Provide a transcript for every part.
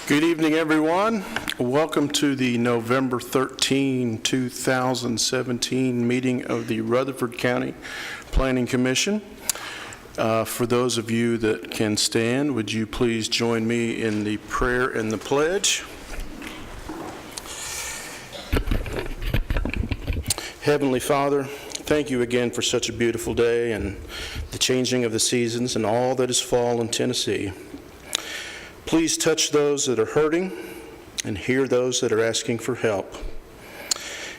Good evening, everyone. Welcome to the November 13, 2017 meeting of the Rutherford County Planning Commission. For those of you that can stand, would you please join me in the prayer and the pledge? Heavenly Father, thank you again for such a beautiful day and the changing of the seasons and all that is fall in Tennessee. Please touch those that are hurting and hear those that are asking for help.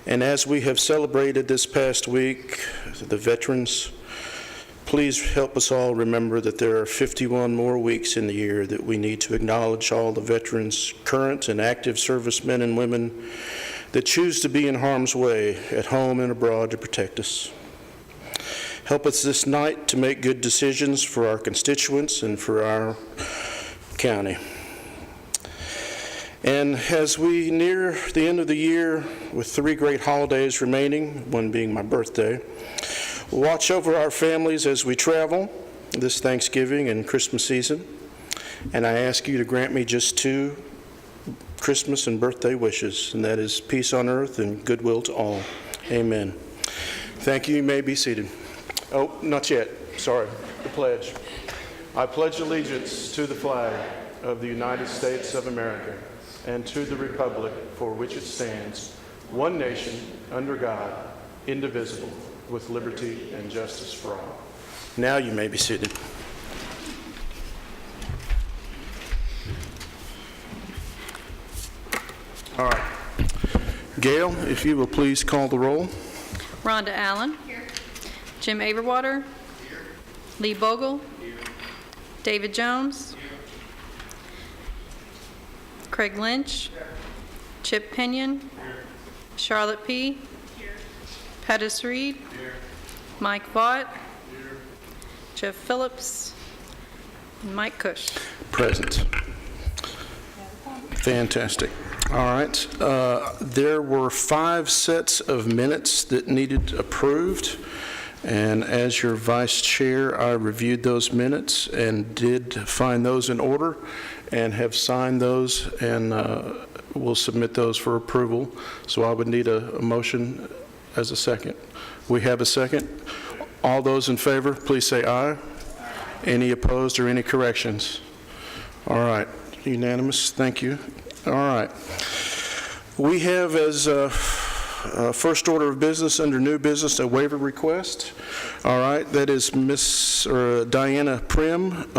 And as we have celebrated this past week, the veterans, please help us all remember that there are 51 more weeks in the year that we need to acknowledge all the veterans, current and active servicemen and women that choose to be in harm's way at home and abroad to protect us. Help us this night to make good decisions for our constituents and for our county. And as we near the end of the year with 3 great holidays remaining, one being my birthday, watch over our families as we travel this Thanksgiving and Christmas season. And I ask you to grant me just 2 Christmas and birthday wishes, and that is peace on earth and goodwill to all. Amen. Thank you. You may be seated. Oh, not yet. Sorry. The pledge. I pledge allegiance to the flag of the United States of America and to the republic for which it stands, one nation, under God, indivisible, with liberty and justice for all. Now you may be seated. All right. Gail, if you will please call the roll. Rhonda Allen. Here. Jim Averwater. Here. Lee Bogle. Here. David Jones. Here. Craig Lynch. Here. Chip Pinion. Here. Charlotte P. Here. Pettis Reed. Here. Mike Vaught. Here. Jeff Phillips. And Mike Cush. Present. Fantastic. All right. There were 5 sets of minutes that needed approved, and as your vice chair, I reviewed those minutes and did find those in order and have signed those, and we'll submit those for approval. So I would need a motion as a second. We have a second. All those in favor, please say aye. Any opposed or any corrections? All right. Unanimous. Thank you. All right. We have as first order of business under new business a waiver request. All right. That is Miss Diana Priam.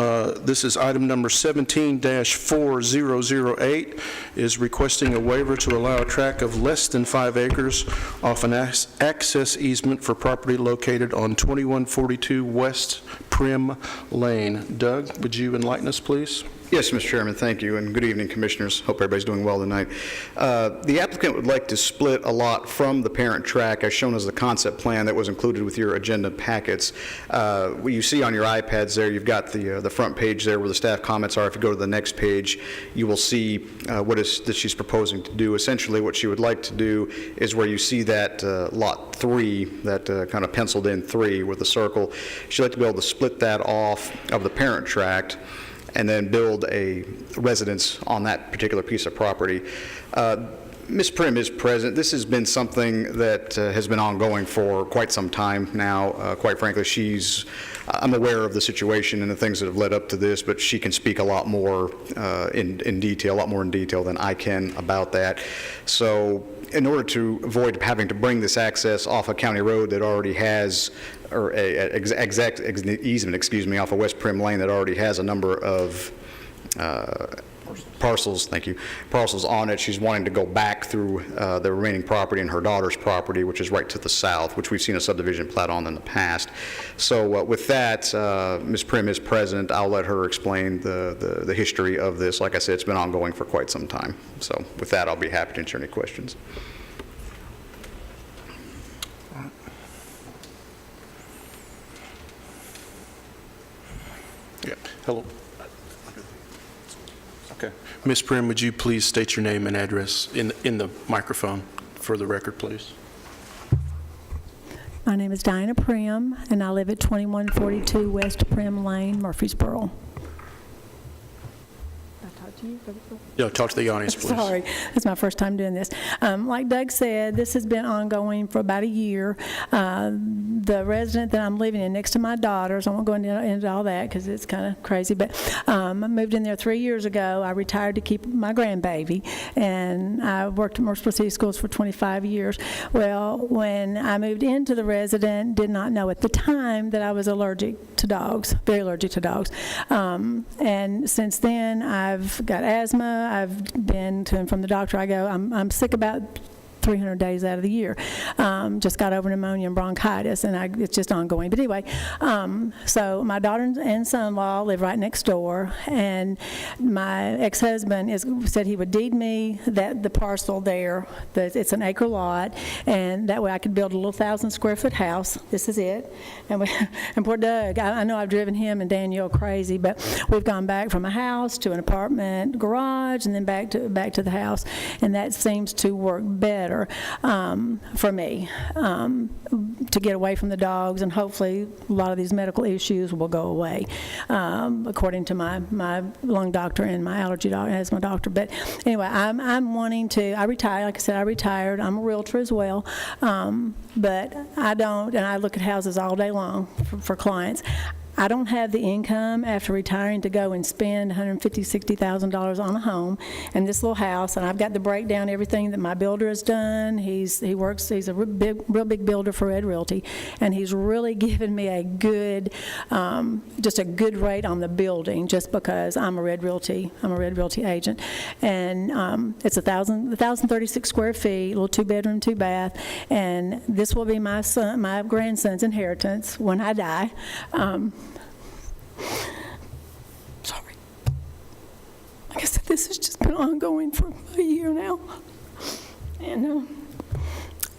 This is item number 17-4008 is requesting a waiver to allow a tract of less than 5 acres off an access easement for property located on 2142 West Priam Lane. Doug, would you enlighten us, please? Yes, Mr. Chairman, thank you, and good evening, Commissioners. Hope everybody's doing well tonight. The applicant would like to split a lot from the parent tract as shown as the concept plan that was included with your agenda packets. What you see on your iPads there, you've got the front page there where the staff comments are. If you go to the next page, you will see what is that she's proposing to do. Essentially, what she would like to do is where you see that lot 3, that kind of penciled in 3 with the circle. She'd like to be able to split that off of the parent tract and then build a residence on that particular piece of property. Ms. Prim is present. This has been something that has been ongoing for quite some time now. Quite frankly, I'm aware of the situation and the things that have led up to this, but she can speak a lot more in detail than I can about that. So in order to avoid having to bring this access off a county road that already has, or exact easement, off of West Prim Lane that already has a number of parcels on it. She's wanting to go back through the remaining property and her daughter's property, which is right to the south, which we've seen a subdivision plat on in the past. So with that, Ms. Prim is present. I'll let her explain the history of this. Like I said, it's been ongoing for quite some time. So with that, I'll be happy to answer any questions. Yeah. Hello. Okay. Ms. Prim, would you please state your name and address in the microphone for the record, please? My name is Diana Priam, and I live at 2142 West Prim Lane, Murfreesboro. Yeah, talk to the audience, please. Sorry, it's my first time doing this. Like Doug said, this has been ongoing for about a year. The resident that I'm living in next to my daughters, I won't go into all that because it's kind of crazy, but I moved in there 3 years ago. I retired to keep my grandbaby, and I worked at Morrisville City Schools for 25 years. Well, when I moved into the resident, did not know at the time that I was allergic to dogs, very allergic to dogs. And since then, I've got asthma. I've been to and from the doctor. I'm sick about 300 days out of the year. Just got over pneumonia and bronchitis, and it's just ongoing. But anyway, so my daughter and son-in-law live right next door, and my ex-husband said he would deed me the parcel there. It's an acre lot, and that way I could build a little 1,000-square-foot house. This is it. And poor Doug, I know I've driven him and Danielle crazy, but we've gone back from a house to an apartment garage, and then back to the house, and that seems to work better for me, to get away from the dogs, and hopefully a lot of these medical issues will go away, according to my lung doctor and my allergy doctor, asthma doctor. But anyway, I'm wanting to, I retired, like I said, I retired. I'm a realtor as well, but I don't, and I look at houses all day long for clients. I don't have the income after retiring to go and spend $150,000, $60,000 on a home and this little house, and I've got to break down everything that my builder has done. He's a real big builder for Red Realty, and he's really given me a good, just a good rate on the building, just because I'm a Red Realty agent, and it's 1,036 square feet, a little 2-bedroom, 2-bath, and this will be my grandson's inheritance when I die. Sorry. Like I said, this has just been ongoing for a year now. And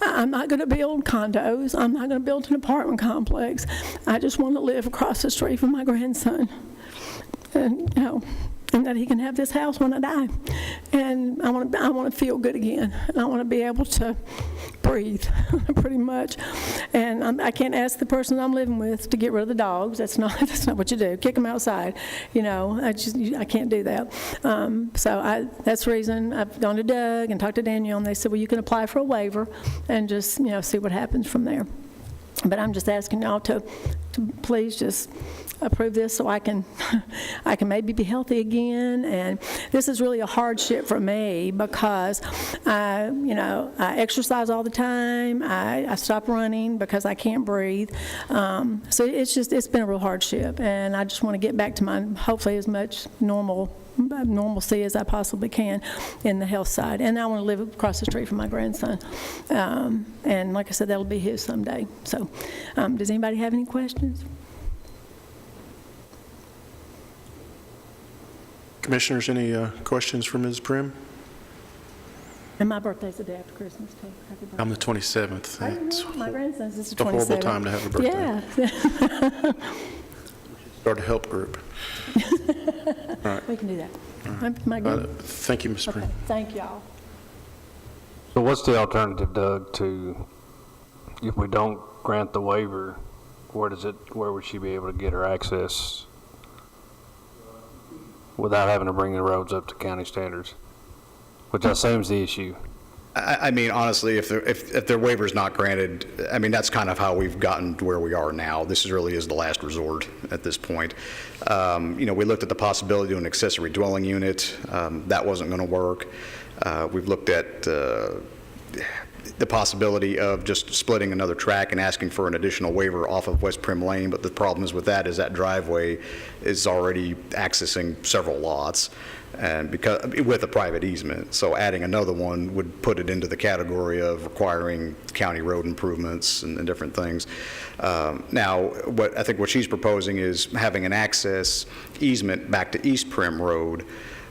I'm not going to build condos. I'm not going to build an apartment complex. I just want to live across the street from my grandson. And, and that he can have this house when I die. And I want to feel good again. And I want to be able to breathe, pretty much. And I can't ask the person I'm living with to get rid of the dogs. That's not what you do. Kick them outside. I can't do that. So that's the reason I've gone to Doug and talked to Danielle, and they said, well, you can apply for a waiver and just see what happens from there. But I'm just asking y'all to please just approve this so I can maybe be healthy again. And this is really a hardship for me because I exercise all the time. I stop running because I can't breathe. So it's been a real hardship, and I just want to get back to hopefully as much normalcy as I possibly can in the health side. And I want to live across the street from my grandson. And like I said, that'll be his someday. So does anybody have any questions? Commissioners, any questions for Ms. Priam? And my birthday's the day after Christmas, too. Happy birthday. I'm the 27th. It's My grandson's is the 27th. a horrible time to have a birthday. Yeah. Start a help group. All right. We can do that. Am I good? Thank you, Ms. Priam. Okay. Thank y'all. So what's the alternative, Doug, if we don't grant the waiver, where would she be able to get her access without having to bring the roads up to county standards, which I assume is the issue? I mean, honestly, if their waiver's not granted, I mean, that's kind of how we've gotten to where we are now. This really is the last resort at this point. We looked at the possibility of an accessory dwelling unit. That wasn't going to work. We've looked at the possibility of just splitting another track and asking for an additional waiver off of West Prim Lane, but the problem is with that is that driveway is already accessing several lots, and with a private easement. So adding another one would put it into the category of requiring county road improvements and different things. Now, I think what she's proposing is having an access easement back to East Prim Road,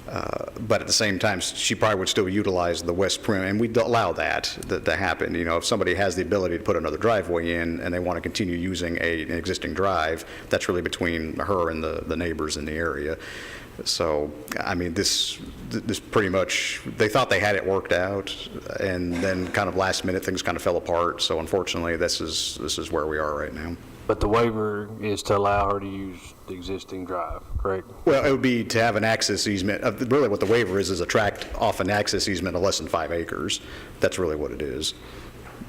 but at the same time, she probably would still utilize the West Prim, and we'd allow that to happen. If somebody has the ability to put another driveway in and they want to continue using an existing drive, that's really between her and the neighbors in the area. So, I mean, this pretty much, they thought they had it worked out, and then kind of last minute things kind of fell apart. So unfortunately, this is where we are right now. But the waiver is to allow her to use the existing drive, correct? Well, it would be to have an access easement. Really what the waiver is a tract off an access easement of less than 5 acres. That's really what it is.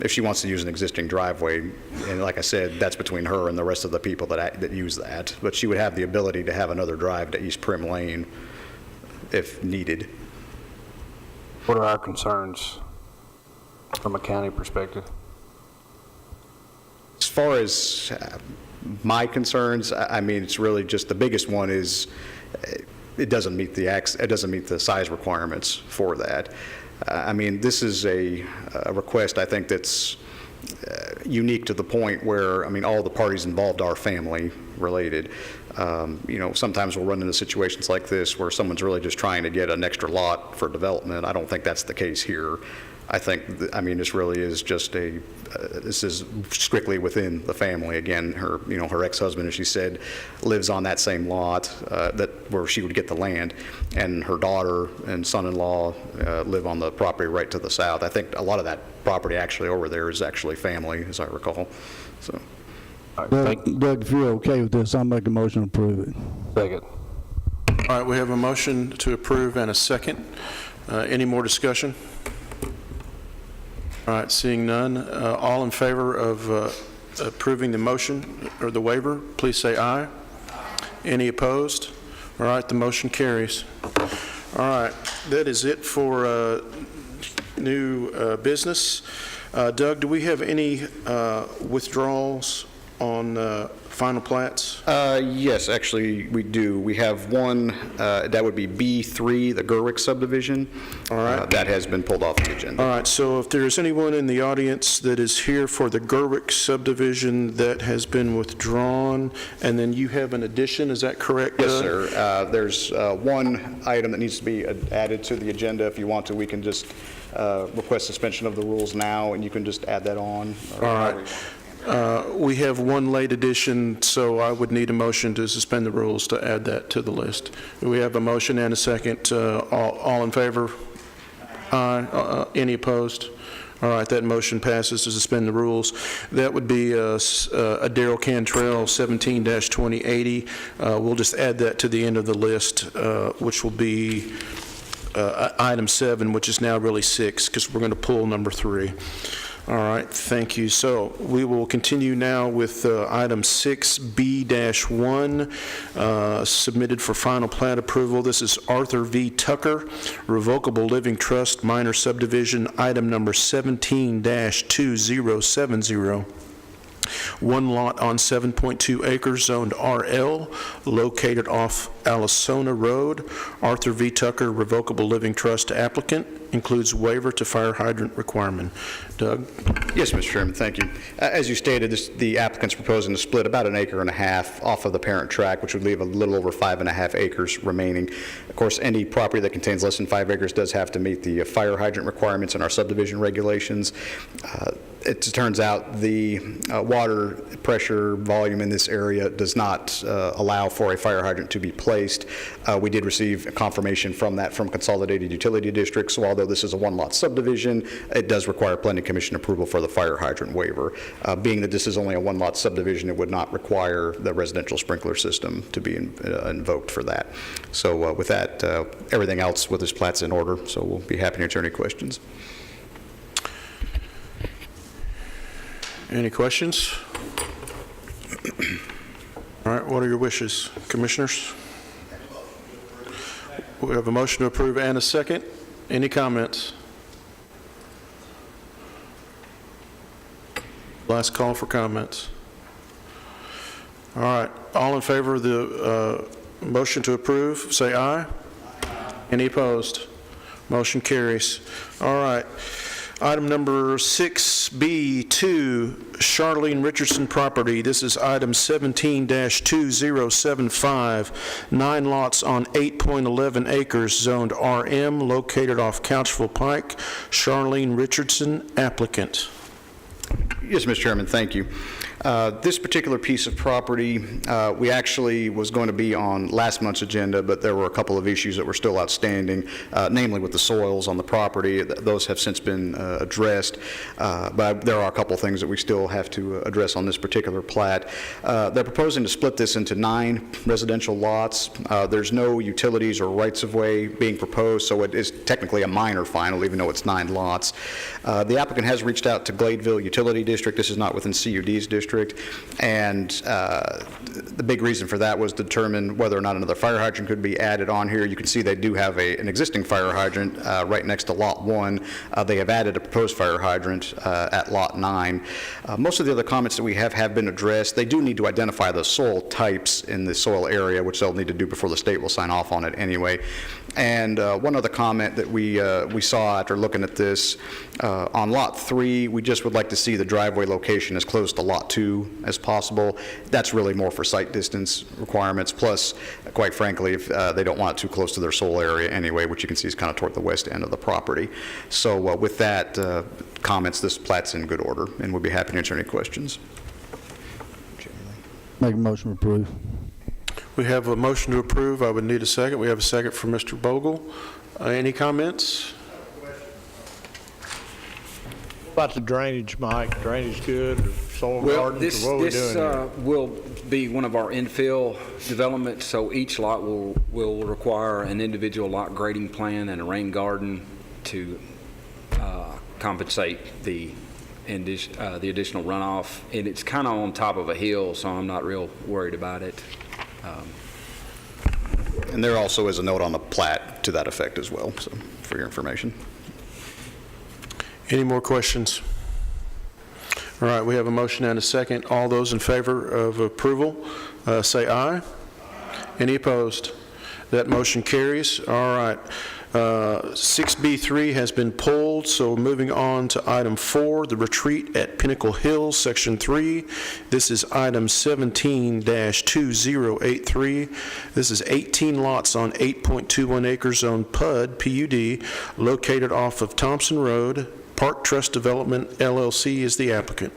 If she wants to use an existing driveway, and like I said, that's between her and the rest of the people that use that. But she would have the ability to have another drive to East Prim Lane if needed. What are our concerns from a county perspective? As far as my concerns, I mean, it's really just the biggest one is it doesn't meet the size requirements for that. I mean, this is a request I think that's unique to the point where, I mean, all the parties involved are family related. You know, sometimes we'll run into situations like this where someone's really just trying to get an extra lot for development. I don't think that's the case here. I think, I mean, this really is just this is strictly within the family. Again, her ex-husband, as she said, lives on that same lot where she would get the land, and her daughter and son-in-law live on the property right to the south. I think a lot of that property actually over there is actually family, as I recall. So, All right, Doug, if you're okay with this, I'll make a motion to approve it. second. All right, we have a motion to approve and a second. Any more discussion? All right, seeing none, all in favor of approving the motion or the waiver, please say aye. Any opposed? All right, the motion carries. All right, that is it for new business. Doug, do we have any withdrawals on final plats? yes, actually, we do. We have one, that would be B3, the Gerwick subdivision. All right. That has been pulled off the agenda. All right, so if there's anyone in the audience that is here for the Gerwick subdivision that has been withdrawn, and then you have an addition, is that correct, Yes, Doug? sir. There's one item that needs to be added to the agenda. If you want to, we can just request suspension of the rules now, and you can just add that on. All right. We have one late addition, so I would need a motion to suspend the rules to add that to the list. We have a motion and a second. All in favor? Aye. Any opposed? All right, that motion passes to suspend the rules. That would be a Darrell Cantrell 17-2080. We'll just add that to the end of the list, which will be item 7, which is now really 6, because we're going to pull number 3. All right, thank you. So we will continue now with item 6B-1, submitted for final plat approval. This is Arthur V. Tucker, Revocable Living Trust, minor subdivision, item number 17-2070. One lot on 7.2 acres, zoned RL, located off Allisona Road. Arthur V. Tucker, Revocable Living Trust applicant, includes waiver to fire hydrant requirement. Doug? Yes, Mr. Chairman, thank you. As you stated, the applicant's proposing to split about 1.5 acres off of the parent tract, which would leave a little over 5.5 acres remaining. Of course, any property that contains less than 5 acres does have to meet the fire hydrant requirements in our subdivision regulations. It turns out the water pressure volume in this area does not allow for a fire hydrant to be placed. We did receive confirmation from Consolidated Utility District, so although this is a one-lot subdivision, it does require planning commission approval for the fire hydrant waiver. Being that this is only a one-lot subdivision, it would not require the residential sprinkler system to be invoked for that. So with that, everything else with this plat's in order, so we'll be happy to answer any questions. Any questions? All right, what are your wishes, commissioners? We have a motion to approve and a second. Any comments? Last call for comments. All right, all in favor of the motion to approve, say aye. Any opposed? Motion carries. All right. Item number 6B2, Charlene Richardson property. This is item 17-2075, 9 lots on 8.11 acres, zoned RM, located off Couchville Pike. Charlene Richardson, applicant. Yes, Mr. Chairman, thank you. This particular piece of property, we actually was going to be on last month's agenda, but there were a couple of issues that were still outstanding, namely with the soils on the property. Those have since been addressed, but there are a couple things that we still have to address on this particular plat. They're proposing to split this into 9 residential lots. There's no utilities or rights-of-way being proposed, so it is technically a minor final, even though it's 9 lots. The applicant has reached out to Gladeville Utility District. This is not within CUD's district, and the big reason for that was to determine whether or not another fire hydrant could be added on here. You can see they do have an existing fire hydrant right next to Lot 1. They have added a proposed fire hydrant at Lot 9. Most of the other comments that we have been addressed. They do need to identify the soil types in the soil area, which they'll need to do before the state will sign off on it anyway. And one other comment that we saw after looking at this, on Lot 3, we just would like to see the driveway location as close to Lot 2 as possible. That's really more for site distance requirements, plus, quite frankly, if they don't want it too close to their soil area anyway, which you can see is kind of toward the west end of the property. So with that comments, this plat's in good order, and we'll be happy to answer any questions. Make a motion to approve. We have a motion to approve. I would need a second. We have a second from Mr. Bogle. Any comments? About the drainage, Mike, drainage good, or soil Well, gardens, or what are we doing here? will be one of our infill developments, so each lot will require an individual lot grading plan and a rain garden to compensate the additional runoff. And it's kind of on top of a hill, so I'm not real worried about it. And there also is a note on the plat to that effect as well, so for your information. Any more questions? All right, we have a motion and a second. All those in favor of approval, say aye. Any opposed? That motion carries. All right. 6B3 has been pulled, so moving on to item 4, the retreat at Pinnacle Hills, Section 3. This is item 17-2083. This is 18 lots on 8.21 acres on PUD, located off of Thompson Road. Park Trust Development, LLC is the applicant.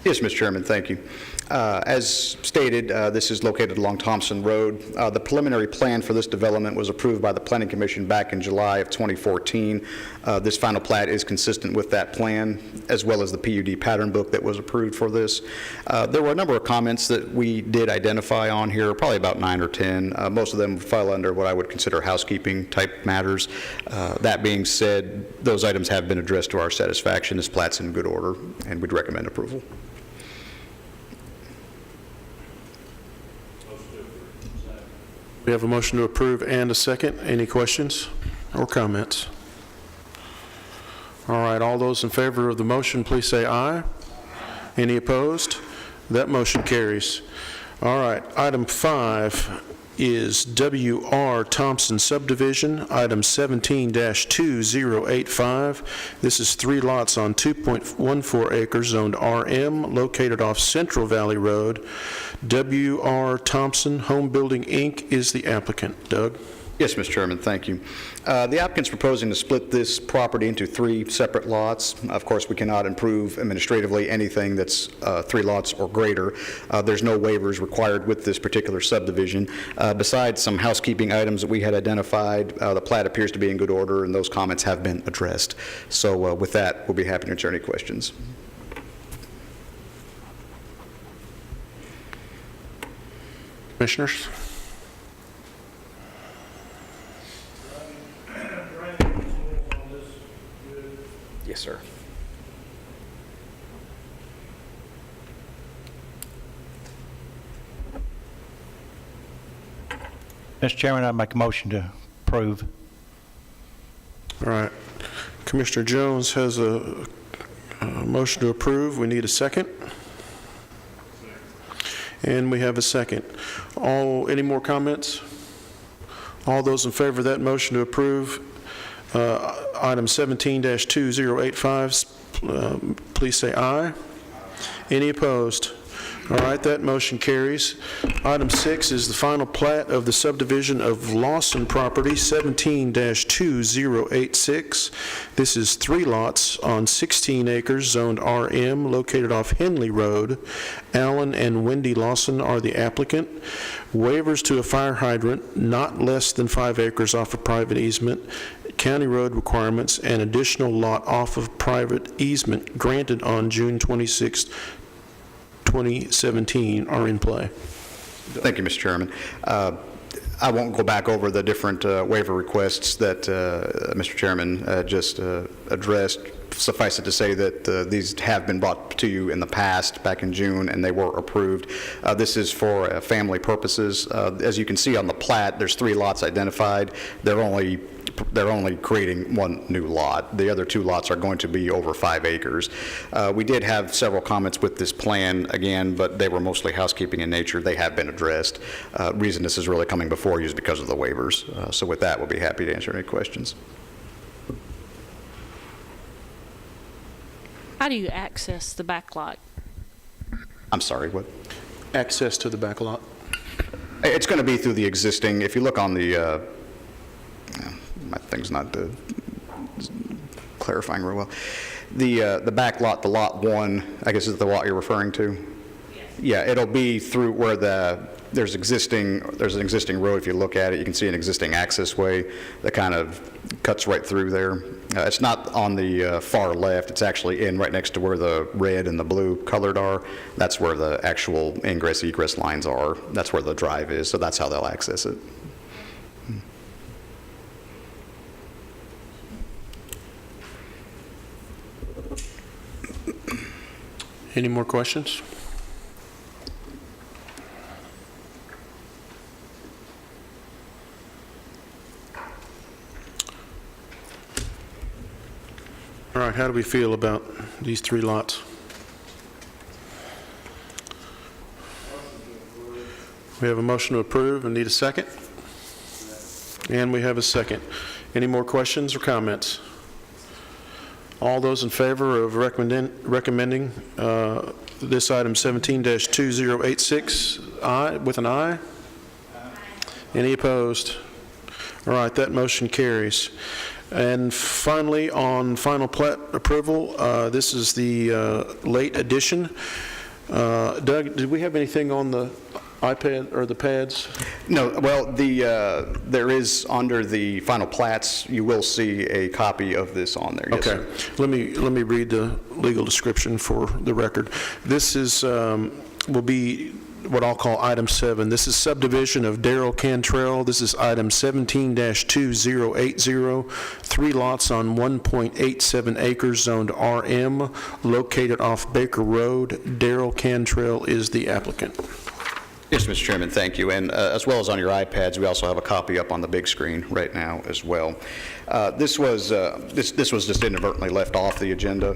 Yes, Mr. Chairman, thank you. As stated, this is located along Thompson Road. The preliminary plan for this development was approved by the Planning Commission back in July of 2014. This final plat is consistent with that plan, as well as the PUD pattern book that was approved for this. There were a number of comments that we did identify on here, probably about 9 or 10. Most of them fell under what I would consider housekeeping type matters. That being said, those items have been addressed to our satisfaction. This plat's in good order, and we'd recommend approval. We have a motion to approve and a second. Any questions or comments? All right, all those in favor of the motion, please say aye. Any opposed? That motion carries. All right, item 5 is W.R. Thompson Subdivision, item 17-2085. This is 3 lots on 2.14 acres zoned RM, located off Central Valley Road. W.R. Thompson Home Building, Inc. is the applicant. Doug? Yes, Mr. Chairman, thank you. The applicant's proposing to split this property into 3 separate lots. Of course, we cannot improve administratively anything that's 3 lots or greater. There's no waivers required with this particular subdivision. Besides some housekeeping items that we had identified, the plat appears to be in good order, and those comments have been addressed. So with that, we'll be happy to answer any questions. Commissioners? Yes, sir. Mr. Chairman, I make a motion to approve. All right. Commissioner Jones has a motion to approve. We need a second. And we have a second. Any more comments? All those in favor of that motion to approve, item 17-2085, please say aye. Any opposed? All right, that motion carries. Item 6 is the final plat of the subdivision of Lawson property, 17-2086. This is 3 lots on 16 acres, zoned RM, located off Henley Road. Alan and Wendy Lawson are the applicant. Waivers to a fire hydrant, not less than 5 acres off a private easement, county road requirements, and additional lot off of private easement granted on June 26, 2017 are in play. Thank you, Mr. Chairman. I won't go back over the different waiver requests that Mr. Chairman just addressed. Suffice it to say that these have been brought to you in the past, back in June, and they were approved. This is for family purposes. As you can see on the plat, there's 3 lots identified. They're only creating 1 new lot. The other 2 lots are going to be over 5 acres. We did have several comments with this plan, again, but they were mostly housekeeping in nature. They have been addressed. Reason this is really coming before you is because of the waivers. So with that, we'll be happy to answer any questions. How do you access the back lot? I'm sorry, what? Access to the back lot. It's going to be through the existing, if you look on the, my thing's not clarifying real well. The back lot, the lot 1, I guess is the lot you're referring to? Yes. Yeah, it'll be through where there's an existing road. If you look at it, you can see an existing access way that kind of cuts right through there. It's not on the far left. It's actually in right next to where the red and the blue colored are. That's where the actual ingress egress lines are. That's where the drive is, so that's how they'll access it. Any more questions? All right, how do we feel about these 3 lots? We have a motion to approve and need a second. And we have a second. Any more questions or comments? All those in favor of recommending this item 17-2086, aye, with an aye? Any opposed? All right, that motion carries. And finally, on final plat approval, this is the late addition. Doug, did we have anything on the iPad or the pads? No, well, there is under the final plats, you will see a copy of this on there. Yes, Okay. sir. Let me read the legal description for the record. This is will be what I'll call item 7. This is subdivision of Darrell Cantrell. This is item 17-2080, 3 lots on 1.87 acres, zoned RM, located off Baker Road. Darrell Cantrell is the applicant. Yes, Mr. Chairman, thank you. And as well as on your iPads, we also have a copy up on the big screen right now as well. This was just inadvertently left off the agenda.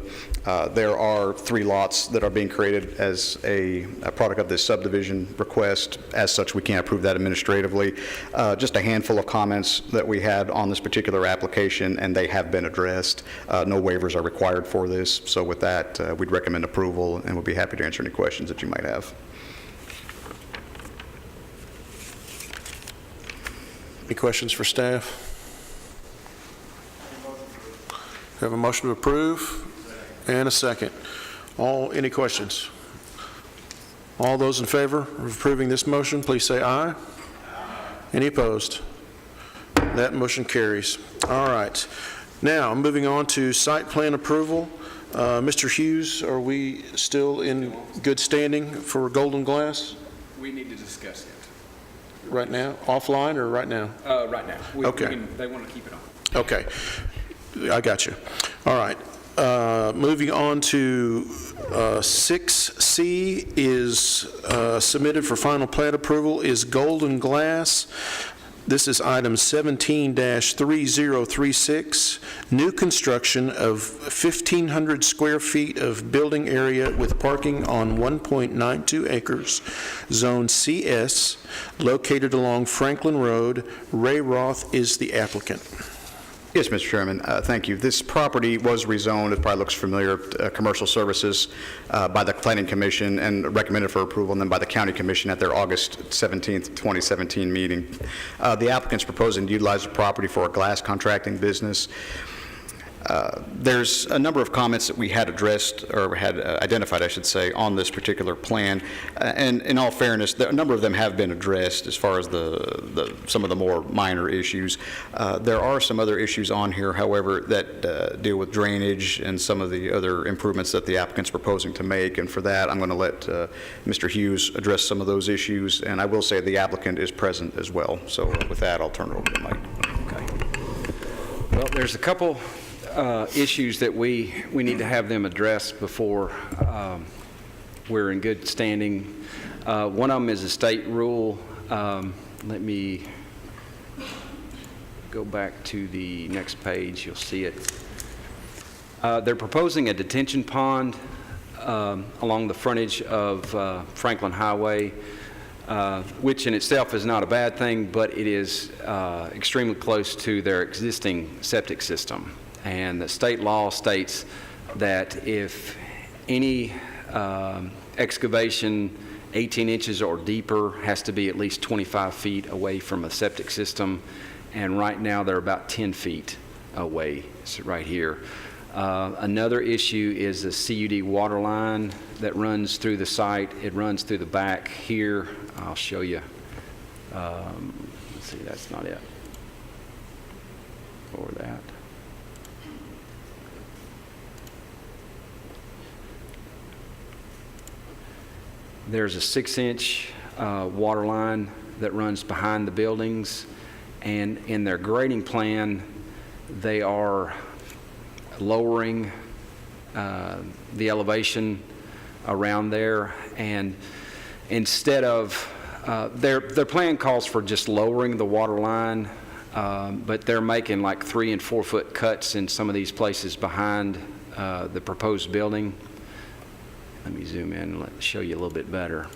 There are 3 lots that are being created as a product of this subdivision request. As such, we can't approve that administratively. Just a handful of comments that we had on this particular application, and they have been addressed. No waivers are required for this. So with that, we'd recommend approval, and we'll be happy to answer any questions that you might have. Any questions for staff? We have a motion to approve and a second. Any questions? All those in favor of approving this motion, please say aye. Any opposed? That motion carries. All right. Now, moving on to site plan approval. Mr. Hughes, are we still in good standing for Golden Glass? We need to discuss it. Right now? Offline or right now? Right now. Okay. They want to keep it on. Okay. I got you. All right. Moving on to 6C is submitted for final plat approval is Golden Glass. This is item 17-3036, new construction of 1,500 square feet of building area with parking on 1.92 acres, Zone CS, located along Franklin Road. Ray Roth is the applicant. Yes, Mr. Chairman, thank you. This property was rezoned, it probably looks familiar, commercial services by the Planning Commission and recommended for approval, and then by the County Commission at their August 17th, 2017 meeting. The applicant's proposing to utilize the property for a glass contracting business. There's a number of comments that we had addressed, or had identified, I should say, on this particular plan. And in all fairness, a number of them have been addressed as far as some of the more minor issues. There are some other issues on here, however, that deal with drainage and some of the other improvements that the applicant's proposing to make. And for that, I'm going to let Mr. Hughes address some of those issues. And I will say the applicant is present as well. So with that, I'll turn it over to Mike. Okay. Well, there's a couple issues that we need to have them addressed before we're in good standing. One of them is a state rule. Let me go back to the next page. You'll see it. They're proposing a detention pond along the frontage of Franklin Highway, which in itself is not a bad thing, but it is extremely close to their existing septic system. And the state law states that if any excavation 18 inches or deeper has to be at least 25 feet away from a septic system, and right now they're about 10 feet away, so right here. Another issue is the CUD water line that runs through the site. It runs through the back here. I'll show you. Let's see, that's not it. Or that. There's a 6-inch water line that runs behind the buildings, and in their grading plan, they are lowering the elevation around there, and instead of, their plan calls for just lowering the water line, but they're making like 3 and 4 foot cuts in some of these places behind the proposed building. Let me zoom in and show you a little bit better.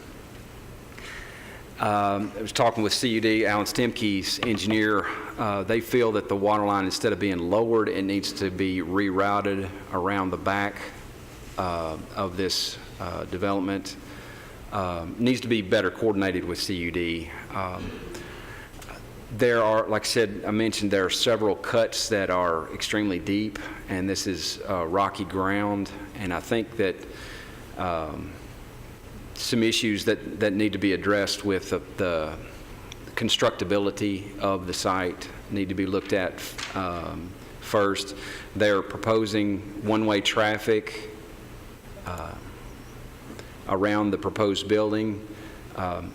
I was talking with CUD, Alan Stemke's engineer. They feel that the water line, instead of being lowered, it needs to be rerouted around the back of this development. Needs to be better coordinated with CUD. There are, like I mentioned, there are several cuts that are extremely deep, and this is rocky ground, and I think that some issues that need to be addressed with the constructability of the site need to be looked at first. They're proposing one-way traffic around the proposed building.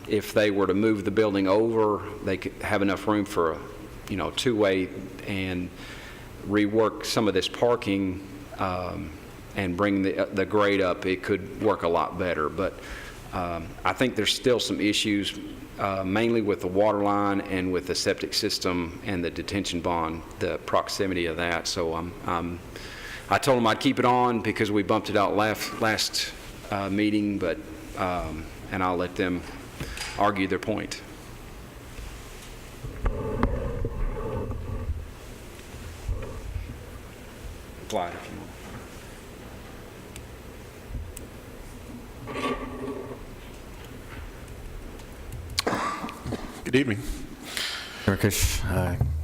If they were to move the building over, they could have enough room for a two-way and rework some of this parking and bring the grade up. It could work a lot better, but I think there's still some issues, mainly with the water line and with the septic system and the detention pond, the proximity of that. So I told them I'd keep it on because we bumped it out last meeting, but and I'll let them argue their point. Clyde, if you want. Good evening.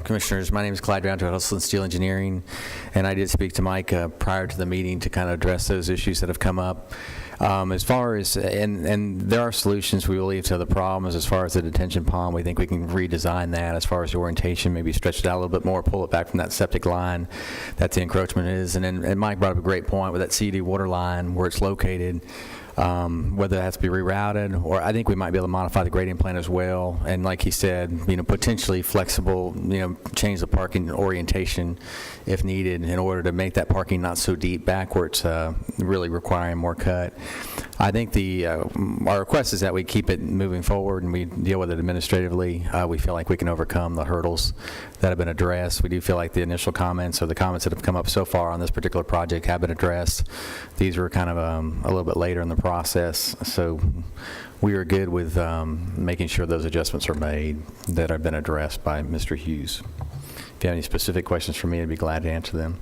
Commissioners, my name is Clyde Rancho at Hustle and Steel Engineering, and I did speak to Mike prior to the meeting to kind of address those issues that have come up. As far as, and there are solutions we believe to the problems. As far as the detention pond, we think we can redesign that as far as the orientation, maybe stretch it out a little bit more, pull it back from that septic line that the encroachment is. And Mike brought up a great point with that CUD water line, where it's located. Whether that has to be rerouted, or I think we might be able to modify the grading plan as well, and like he said, potentially flexible, change the parking orientation if needed in order to make that parking not so deep back where it's really requiring more cut. I think our request is that we keep it moving forward and we deal with it administratively. We feel like we can overcome the hurdles that have been addressed. We do feel like the initial comments, or the comments that have come up so far on this particular project, have been addressed. These were kind of a little bit later in the process, so we are good with making sure those adjustments are made that have been addressed by Mr. Hughes. If you have any specific questions for me, I'd be glad to answer them.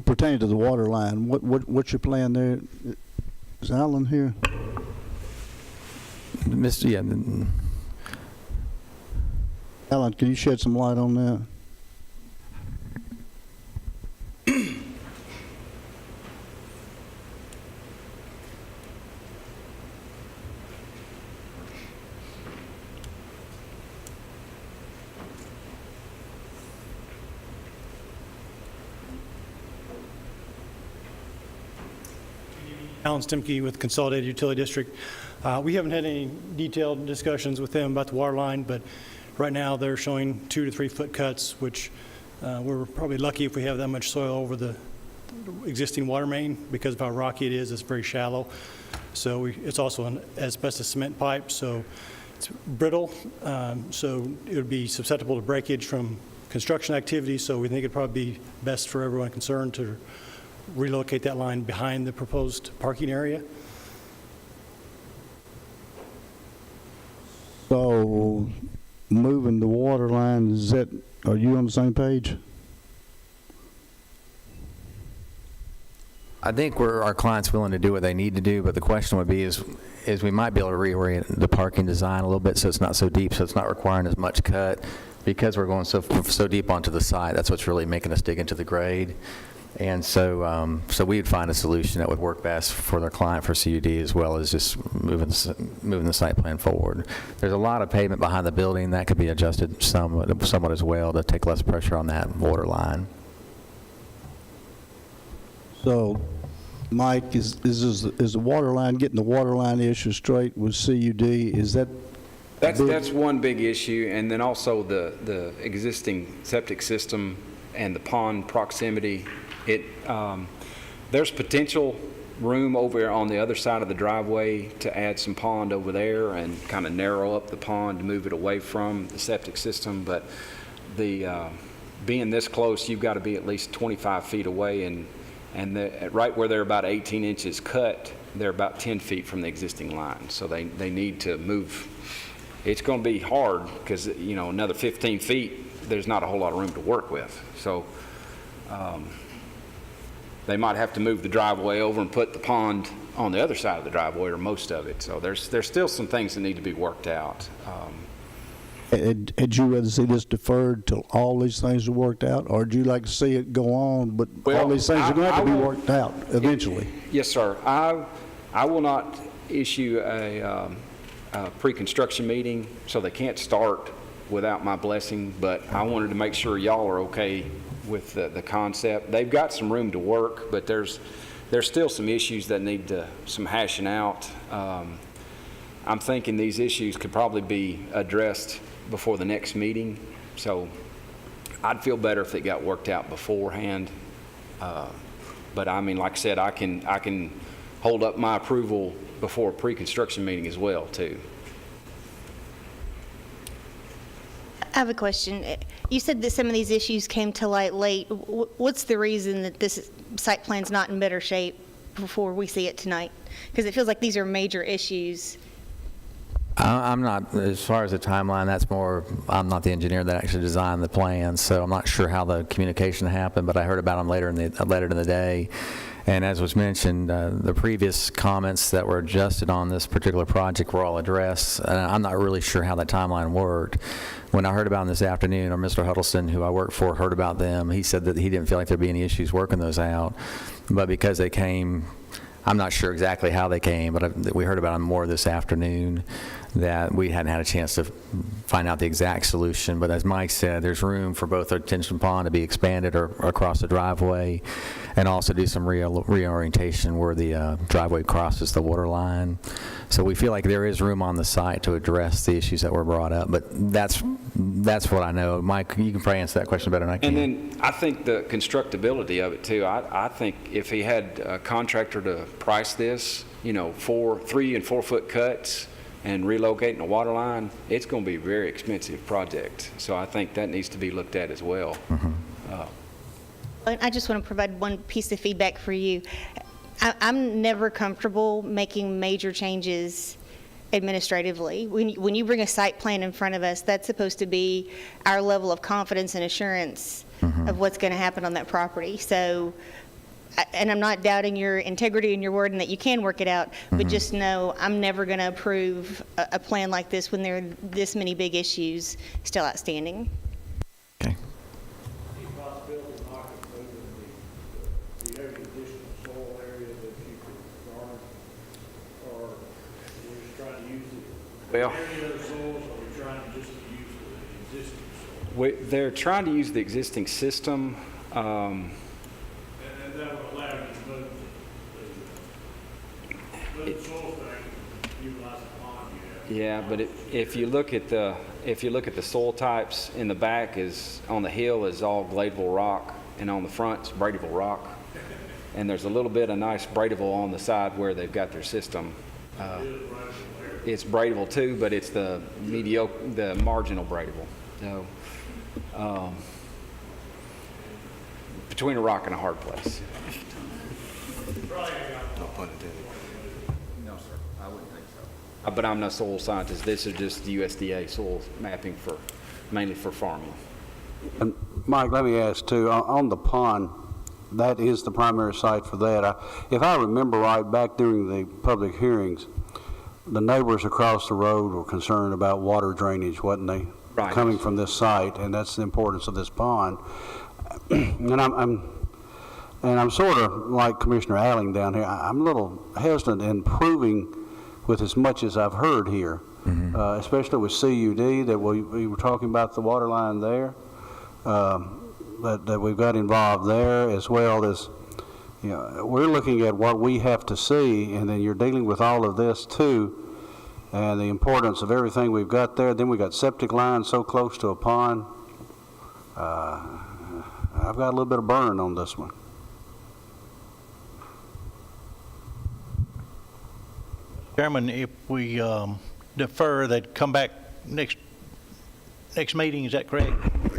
Pertaining to the water line, what's your plan there? Is Alan here? Mr. Yeah, Alan, can you shed some light on that? Alan Stemke with Consolidated Utility District. We haven't had any detailed discussions with them about the water line, but right now they're showing 2 to 3 foot cuts, which we're probably lucky if we have that much soil over the existing water main because of how rocky it is. It's very shallow. So it's also an asbestos cement pipe, so it's brittle, so it would be susceptible to breakage from construction activity. So we think it'd probably be best for everyone concerned to relocate that line behind the proposed parking area. So, moving the water line, are you on the same page? I think our client's willing to do what they need to do, but the question would be is we might be able to reorient the parking design a little bit so it's not so deep, so it's not requiring as much cut. Because we're going so deep onto the site, that's what's really making us dig into the grade. And so we would find a solution that would work best for their client for CUD, as well as just moving the site plan forward. There's a lot of pavement behind the building that could be adjusted somewhat as well to take less pressure on that water line. So, Mike, is the water line, getting the water line issue straight with CUD, is that? That's one big issue, and then also the existing septic system and the pond proximity. There's potential room over on the other side of the driveway to add some pond over there and kind of narrow up the pond to move it away from the septic system. But being this close, you've got to be at least 25 feet away, and right where they're about 18 inches cut, they're about 10 feet from the existing line. So they need to move. It's going to be hard because, another 15 feet, there's not a whole lot of room to work with. So they might have to move the driveway over and put the pond on the other side of the driveway, or most of it. So there's still some things that need to be worked out. Had you rather see this deferred till all these things are worked out, or would you like to see it go on, but all these things are going to have to be worked out eventually? Yes, sir. I will not issue a pre-construction meeting, so they can't start without my blessing, but I wanted to make sure y'all are okay with the concept. They've got some room to work, but there's still some issues that need some hashing out. I'm thinking these issues could probably be addressed before the next meeting, so I'd feel better if it got worked out beforehand. But I mean, like I said, I can hold up my approval before a pre-construction meeting as well, too. I have a question. You said that some of these issues came to light late. What's the reason that this site plan's not in better shape before we see it tonight? Because it feels like these are major issues. I'm not, as far as the timeline, that's more, I'm not the engineer that actually designed the plan, so I'm not sure how the communication happened, but I heard about them later in the day. And as was mentioned, the previous comments that were adjusted on this particular project were all addressed. And I'm not really sure how that timeline worked. When I heard about them this afternoon, or Mr. Huddleston, who I work for, heard about them, he said that he didn't feel like there'd be any issues working those out. But because they came, I'm not sure exactly how they came, but we heard about them more this afternoon, that we hadn't had a chance to find out the exact solution. But as Mike said, there's room for both a detention pond to be expanded or across the driveway, and also do some reorientation where the driveway crosses the water line. So we feel like there is room on the site to address the issues that were brought up. But that's what I know. Mike, you can probably answer that question better than I can. And then I think the constructability of it too. I think if he had a contractor to price this, 3 and 4 foot cuts and relocating the water line, it's going to be a very expensive project. So I think that needs to be looked at as well. Mm-hmm. I just want to provide one piece of feedback for you. I'm never comfortable making major changes administratively. When you bring a site plan in front of us, that's supposed to be our level of confidence and assurance of what's going to happen on that property. So, and I'm not doubting your integrity and your word and that you can work it out, but just know I'm never going to approve a plan like this when there are this many big issues still outstanding. Okay. Well, they're trying to use the existing system. And that would allow you to move the soil thing, utilize the pond you have. Yeah, but if you look at the soil types, in the back is on the hill is all gradable rock, and on the front is braidable rock, and there's a little bit of nice braidable on the side where they've got their system. It's braidable too, but it's the marginal braidable. So, between a rock and a hard place. No, sir, I wouldn't think so. But I'm no soil scientist. This is just USDA soil mapping mainly for farming. And Mike, let me ask too, on the pond, that is the primary site for that. If I remember right, back during the public hearings, the neighbors across the road were concerned about water drainage, wasn't they? Right. Coming from this site, and that's the importance of this pond. And I'm sort of like Commissioner Alling down here. I'm a little hesitant in proving with as much as I've heard here, especially with CUD, that we were talking about the water line there, that we've got involved there, as well as, you know, we're looking at what we have to see, and then you're dealing with all of this too, and the importance of everything we've got there. Then we got septic lines so close to a pond. I've got a little bit of burn on this one. Chairman, if we defer, that come back next meeting, is that correct?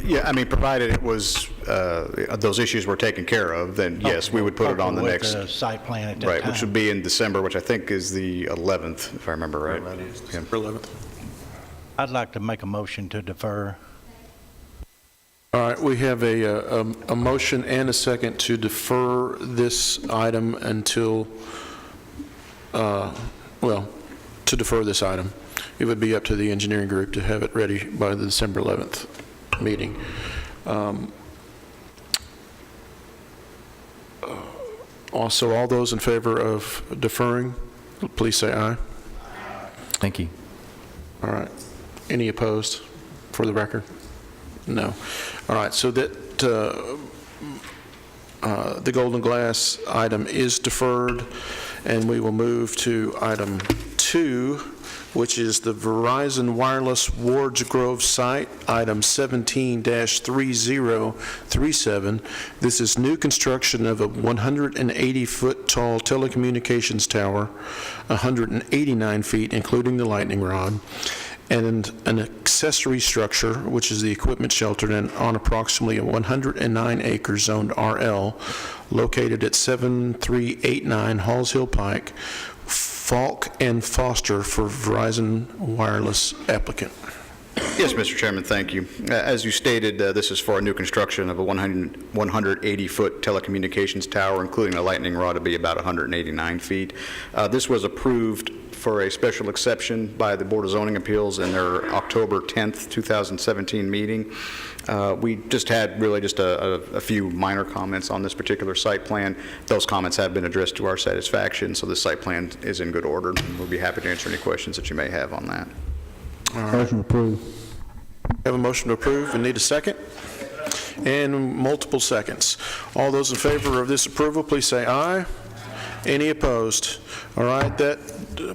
Yeah, I mean, provided it was, those issues were taken care of, then yes, we would put it on the next. With the site plan at that Right, time. which would be in December, which I think is the 11th, if I remember right. December 11th. I'd like to make a motion to defer. All right, we have a motion and a second to defer this item until, to defer this item. It would be up to the engineering group to have it ready by the December 11th meeting. Also, all those in favor of deferring, please say aye. Thank you. All right. Any opposed, for the record? No. All right, so that the Golden Glass item is deferred, and we will move to item 2, which is the Verizon Wireless Wards Grove site, item 17-3037. This is new construction of a 180-foot tall telecommunications tower, 189 feet, including the lightning rod, and an accessory structure, which is the equipment shelter, on approximately 109 acres zoned RL, located at 7389 Halls Hill Pike, Falk and Foster for Verizon Wireless applicant. Yes, Mr. Chairman, thank you. As you stated, this is for a new construction of a 180-foot telecommunications tower, including a lightning rod to be about 189 feet. This was approved for a special exception by the Board of Zoning Appeals in their October 10th, 2017 meeting. We just had really just a few minor comments on this particular site plan. Those comments have been addressed to our satisfaction, so the site plan is in good order. We'll be happy to answer any questions that you may have on that. Motion approved. Have a motion to approve and need a second? And multiple seconds. All those in favor of this approval, please say aye. Any opposed? All right, that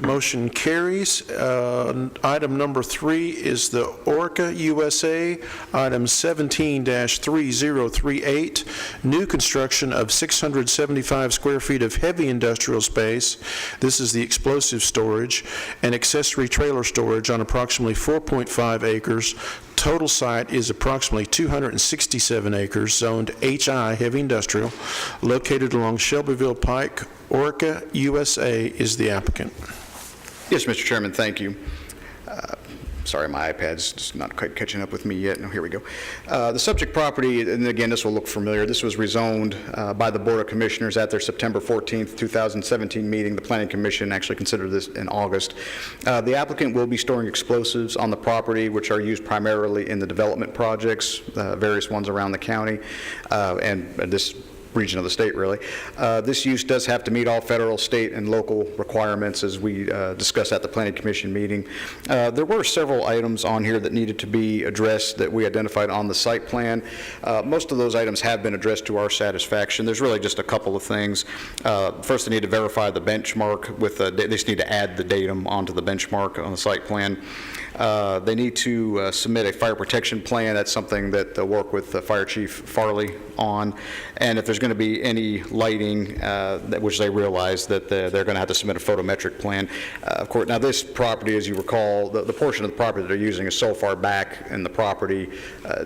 motion carries. Item number 3 is the Orca USA, item 17-3038, new construction of 675 square feet of heavy industrial space. This is the explosive storage and accessory trailer storage on approximately 4.5 acres. Total site is approximately 267 acres, zoned HI, heavy industrial, located along Shelbyville Pike. Orca USA is the applicant. Yes, Mr. Chairman, thank you. Sorry, my iPad's just not quite catching up with me yet. No, here we go. The subject property, and again, this will look familiar, this was rezoned by the Board of Commissioners at their September 14th, 2017 meeting. The Planning Commission actually considered this in August. The applicant will be storing explosives on the property, which are used primarily in the development projects, various ones around the county, and this region of the state, really. This use does have to meet all federal, state, and local requirements, as we discussed at the Planning Commission meeting. There were several items on here that needed to be addressed that we identified on the site plan. Most of those items have been addressed to our satisfaction. There's really just a couple of things. First, they need to verify the benchmark with they just need to add the datum onto the benchmark on the site plan. They need to submit a fire protection plan. That's something that they'll work with Fire Chief Farley on. And if there's going to be any lighting, which they realize that they're going to have to submit a photometric plan. Of course, now this property, as you recall, the portion of the property that they're using is so far back in the property,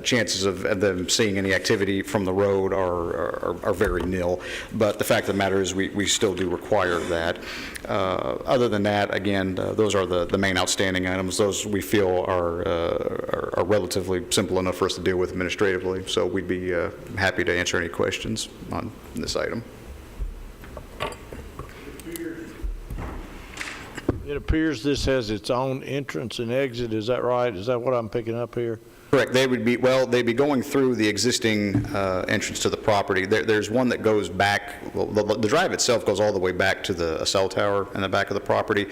chances of them seeing any activity from the road are very nil. But the fact of the matter is we still do require that. Other than that, again, those are the main outstanding items. Those we feel are relatively simple enough for us to deal with administratively. So we'd be happy to answer any questions on this item. It appears this has its own entrance and exit. Is that right? Is that what I'm picking up here? Correct. They'd be going through the existing entrance to the property. There's one that goes back, well, the drive itself goes all the way back to the cell tower in the back of the property.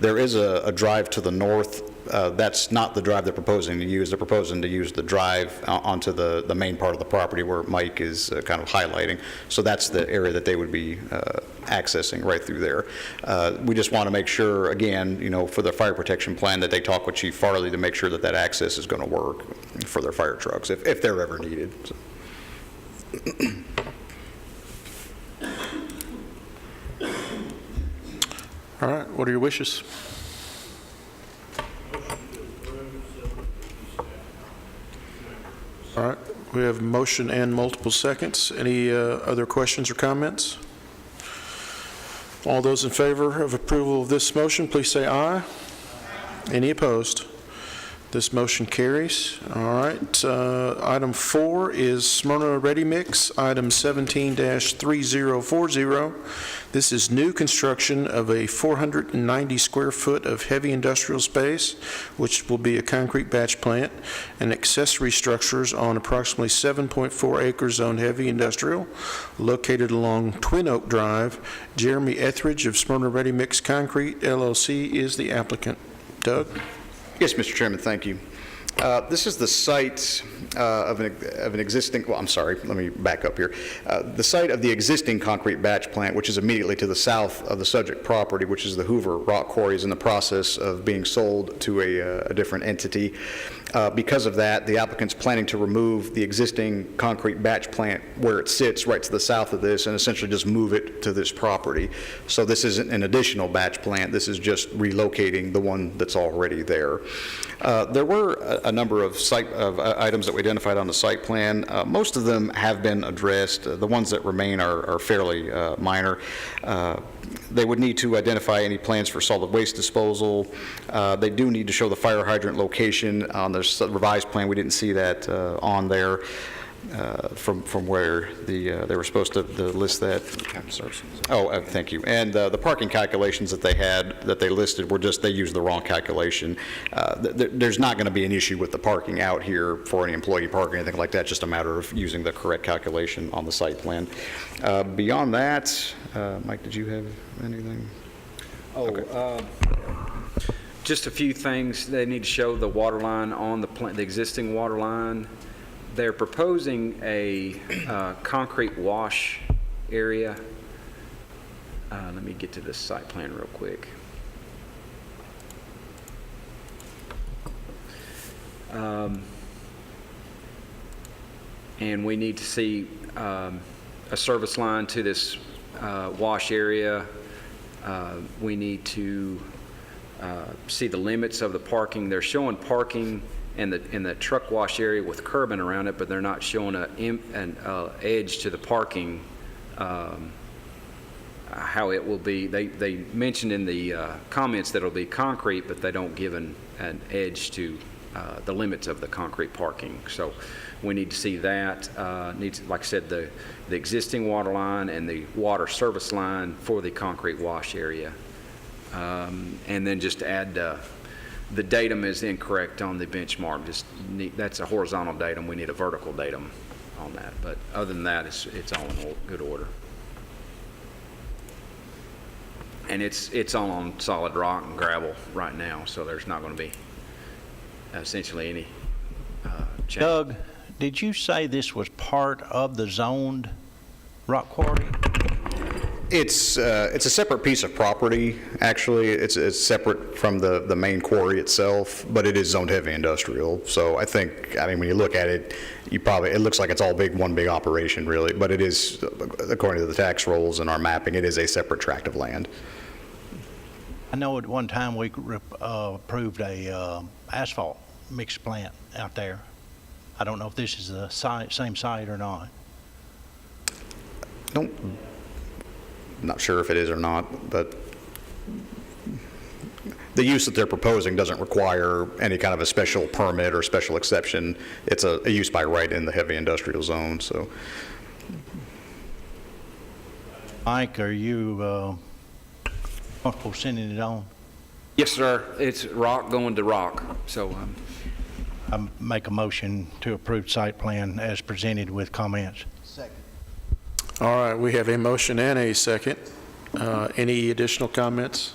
There is a drive to the north. That's not the drive they're proposing to use. They're proposing to use the drive onto the main part of the property where Mike is kind of highlighting. So that's the area that they would be accessing right through there. We just want to make sure, again, for the fire protection plan, that they talk with Chief Farley to make sure that access is going to work for their fire trucks if they're ever needed. So. All right, what are your wishes? All right, we have motion and multiple seconds. Any other questions or comments? All those in favor of approval of this motion, please say aye. Any opposed? This motion carries. All right. Item 4 is Smyrna Ready Mix, item 17-3040. This is new construction of a 490 square foot of heavy industrial space, which will be a concrete batch plant, and accessory structures on approximately 7.4 acres zoned heavy industrial, located along Twin Oak Drive. Jeremy Etheridge of Smyrna Ready Mix Concrete, LLC, is the applicant. Doug? Yes, Mr. Chairman, thank you. This is the site of an existing, well, I'm sorry, let me back up here. The site of the existing concrete batch plant, which is immediately to the south of the subject property, which is the Hoover Rock Quarry, is in the process of being sold to a different entity. Because of that, the applicant's planning to remove the existing concrete batch plant where it sits right to the south of this and essentially just move it to this property. So this isn't an additional batch plant. This is just relocating the one that's already there. There were a number of items that we identified on the site plan. Most of them have been addressed. The ones that remain are fairly minor. They would need to identify any plans for solid waste disposal. They do need to show the fire hydrant location on the revised plan. We didn't see that on there from where they were supposed to list that. Oh, thank you. And the parking calculations that they listed were just, they used the wrong calculation. There's not going to be an issue with the parking out here for any employee parking or anything like that, just a matter of using the correct calculation on the site plan. Beyond that, Mike, did you have anything? Oh, okay. Just a few things. They need to show the water line on the existing water line. They're proposing a concrete wash area. Let me get to this site plan real quick. And we need to see a service line to this wash area. We need to see the limits of the parking. They're showing parking in the truck wash area with curbing around it, but they're not showing an edge to the parking how it will be. They mentioned in the comments that it'll be concrete, but they don't give an edge to the limits of the concrete parking. So we need to see that. Like I said, the existing water line and the water service line for the concrete wash area. And then just add the datum is incorrect on the benchmark. That's a horizontal datum. We need a vertical datum on that. But other than that, it's all in good order. And it's all on solid rock and gravel right now, so there's not going to be essentially any change. Doug, did you say this was part of the zoned rock quarry? It's a separate piece of property, actually. It's separate from the main quarry itself, but it is zoned heavy industrial. So I mean, when you look at it, it looks like it's all one big operation, really. But it is, according to the tax rolls and our mapping, it is a separate tract of land. I know at one time we approved a asphalt mix plant out there. I don't know if this is the same site or not. Not sure if it is or not, but the use that they're proposing doesn't require any kind of a special permit or special exception. It's a use by right in the heavy industrial zone. So, Mike, are you comfortable sending it on? Yes, sir. It's rock going to rock. So I make a motion to approve site plan as presented with comments. All right, we have a motion and a second. Any additional comments?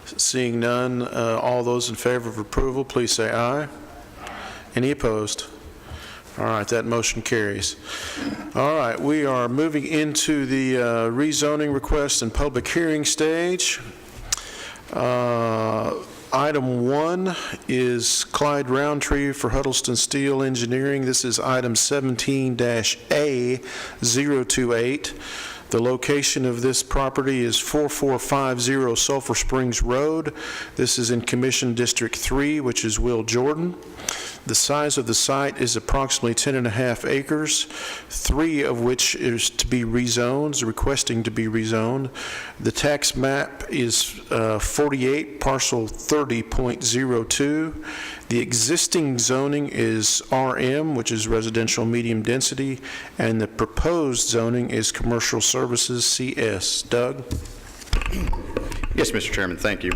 Seeing none, all those in favor of approval, please say aye. Any opposed? All right, that motion carries. All right, we are moving into the rezoning request and public hearing stage. Item 1 is Clyde Rancho for Huddleston Steel Engineering. This is item 17-A028. The location of this property is 4450 Sulphur Springs Road. This is in Commission District 3, which is Will Jordan. The size of the site is approximately 10.5 acres, 3 of which is to be rezoned, requesting to be rezoned. The tax map is 48 parcel 30.02. The existing zoning is RM, which is residential medium density, and the proposed zoning is commercial services CS. Doug? yes, Mr. Chairman, thank you.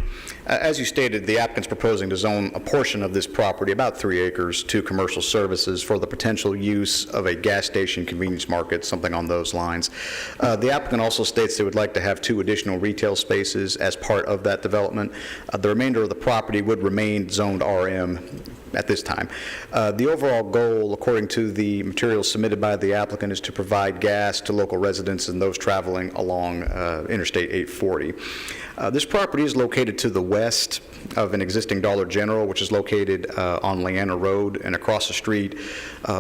As you stated, the applicant's proposing to zone a portion of this property, about 3 acres, to commercial services for the potential use of a gas station, convenience market, something on those lines. The applicant also states they would like to have 2 additional retail spaces as part of that development. The remainder of the property would remain zoned RM at this time. The overall goal, according to the materials submitted by the applicant, is to provide gas to local residents and those traveling along Interstate 840. This property is located to the west of an existing Dollar General, which is located on Leanna Road, and across the street,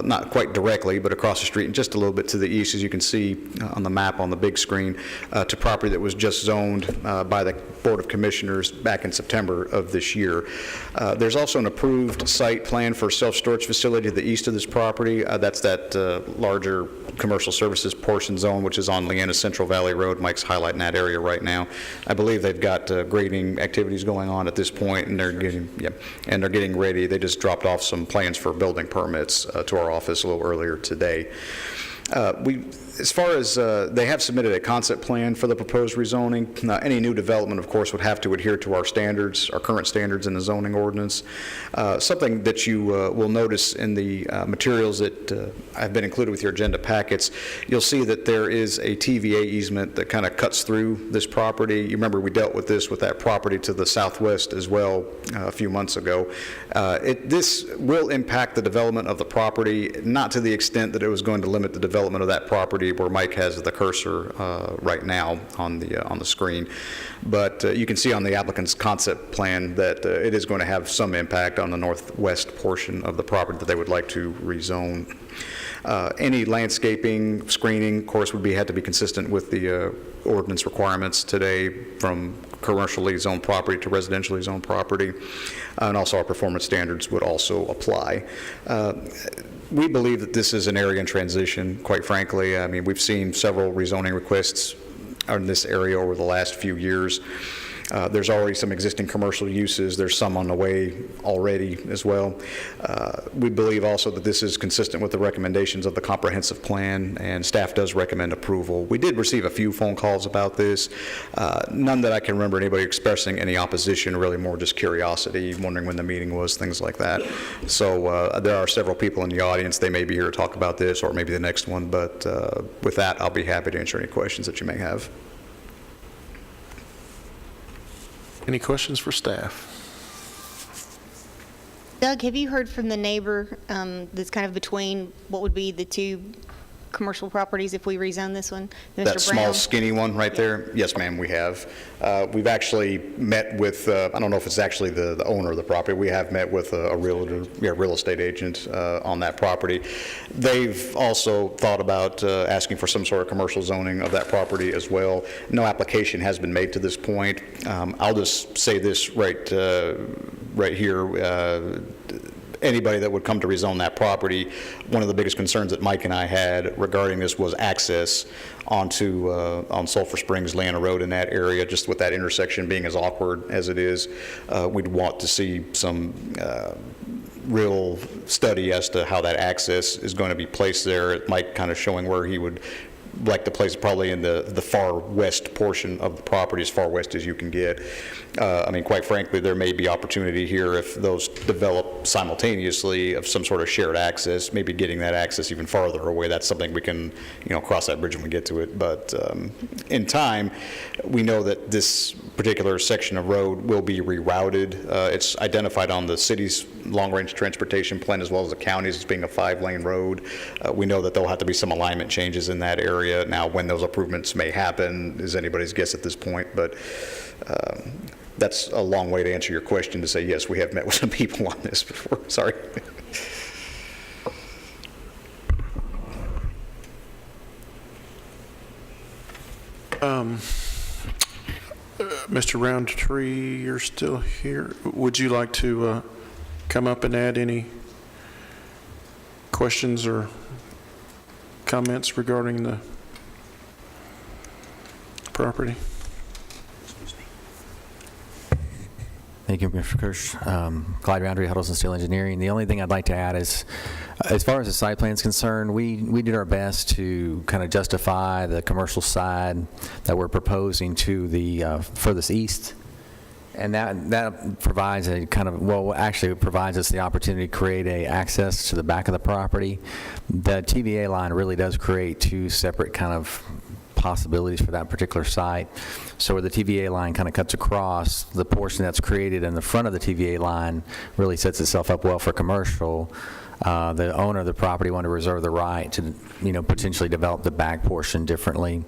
not quite directly, but across the street and just a little bit to the east, as you can see on the map on the big screen, to property that was just zoned by the Board of Commissioners back in September of this year. There's also an approved site plan for a self-storage facility to the east of this property. That's that larger commercial services portion zone, which is on Leanna Central Valley Road. Mike's highlighting that area right now. I believe they've got grading activities going on at this point, and they're getting ready. They just dropped off some plans for building permits to our office a little earlier today. As far as they have submitted a concept plan for the proposed rezoning, any new development, of course, would have to adhere to our standards, our current standards in the zoning ordinance. Something that you will notice in the materials that have been included with your agenda packets, you'll see that there is a TVA easement that kind of cuts through this property. You remember we dealt with this with that property to the southwest as well a few months ago. This will impact the development of the property, not to the extent that it was going to limit the development of that property where Mike has the cursor right now on the screen. But you can see on the applicant's concept plan that it is going to have some impact on the northwest portion of the property that they would like to rezone. Any landscaping, screening, of course, had to be consistent with the ordinance requirements today, from commercially zoned property to residentially zoned property, and also our performance standards would also apply. We believe that this is an area in transition, quite frankly. I mean, we've seen several rezoning requests in this area over the last few years. There's already some existing commercial uses. There's some on the way already as well. We believe also that this is consistent with the recommendations of the comprehensive plan, and staff does recommend approval. We did receive a few phone calls about this. None that I can remember anybody expressing any opposition, really more just curiosity, wondering when the meeting was, things like that. So there are several people in the audience. They may be here to talk about this or maybe the next one, but with that, I'll be happy to answer any questions that you may have. Any questions for staff? Doug, have you heard from the neighbor that's kind of between what would be the two commercial properties if we rezone this one? Mr. That small Brown? skinny one right there? Yes, ma'am, we have. We've actually met with, I don't know if it's actually the owner of the property. We have met with a realtor, real estate agent on that property. They've also thought about asking for some sort of commercial zoning of that property as well. No application has been made to this point. I'll just say this right here. Anybody that would come to rezone that property, one of the biggest concerns that Mike and I had regarding this was access onto on Sulphur Springs Lana Road in that area, just with that intersection being as awkward as it is. We'd want to see some real study as to how that access is going to be placed there. Mike kind of showing where he would like to place it probably in the far west portion of the property, as far west as you can get. I mean, quite frankly, there may be opportunity here if those develop simultaneously of some sort of shared access, maybe getting that access even farther away. That's something we can, cross that bridge when we get to it. But in time, we know that this particular section of road will be rerouted. It's identified on the city's long-range transportation plan as well as the county's as being a 5-lane road. We know that there'll have to be some alignment changes in that area. Now, when those improvements may happen is anybody's guess at this point, but that's a long way to answer your question to say, yes, we have met with some people on this before. Sorry. Mr. Roundtree, you're still here. Would you like to come up and add any questions or comments regarding the property? Thank you, Mr. Kirsch. Clyde Rancho, Huddleston Steel Engineering. The only thing I'd like to add is, as far as the site plan is concerned, we did our best to kind of justify the commercial side that we're proposing to the furthest east. And that provides a kind of, well, actually it provides us the opportunity to create a access to the back of the property. The TVA line really does create two separate kind of possibilities for that particular site. So where the TVA line kind of cuts across, the portion that's created in the front of the TVA line really sets itself up well for commercial. The owner of the property wanted to reserve the right to, potentially develop the back portion differently.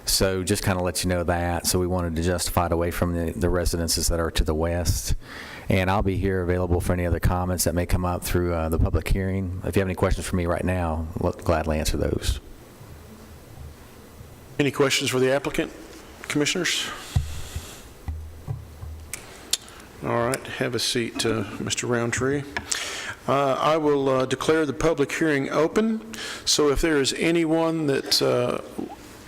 So just kind of let you know that. So we wanted to justify it away from the residences that are to the west. And I'll be here available for any other comments that may come up through the public hearing. If you have any questions for me right now, I'll gladly answer those. Any questions for the applicant, commissioners? All right, have a seat, Mr. Roundtree. I will declare the public hearing open. So if there is anyone that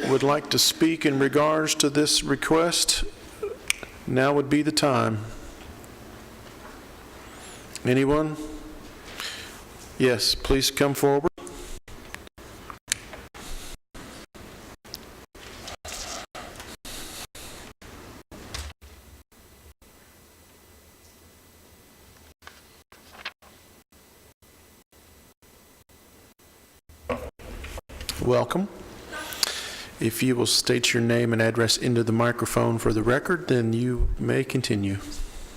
would like to speak in regards to this request, now would be the time. Anyone? Yes, please come forward. Welcome. If you will state your name and address into the microphone for the record, then you may continue.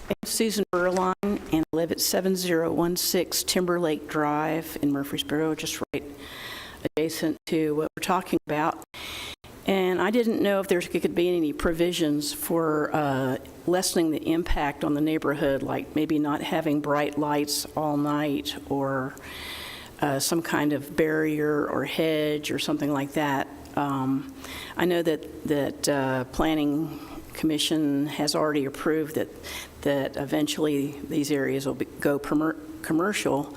I'm Susan Burline, and I live at 7016 Timberlake Drive in Murfreesboro, just right adjacent to what we're talking about. And I didn't know if there could be any provisions for lessening the impact on the neighborhood, like maybe not having bright lights all night, or some kind of barrier or hedge or something like that. I know that Planning Commission has already approved that eventually these areas will go commercial,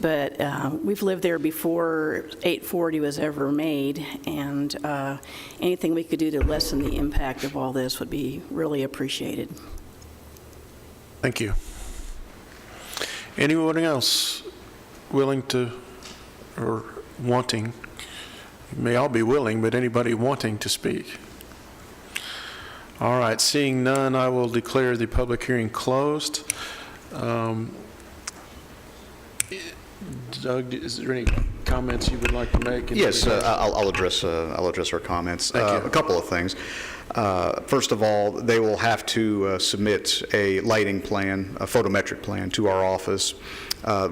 but we've lived there before 840 was ever made, and anything we could do to lessen the impact of all this would be really appreciated. Thank you. Anyone else willing to, or wanting, you may all be willing, but anybody wanting to speak? All right, seeing none, I will declare the public hearing closed. Doug, is there any comments you would like to make? Yes, I'll address our comments. Thank you. A couple of things. First of all, they will have to submit a lighting plan, a photometric plan, to our office.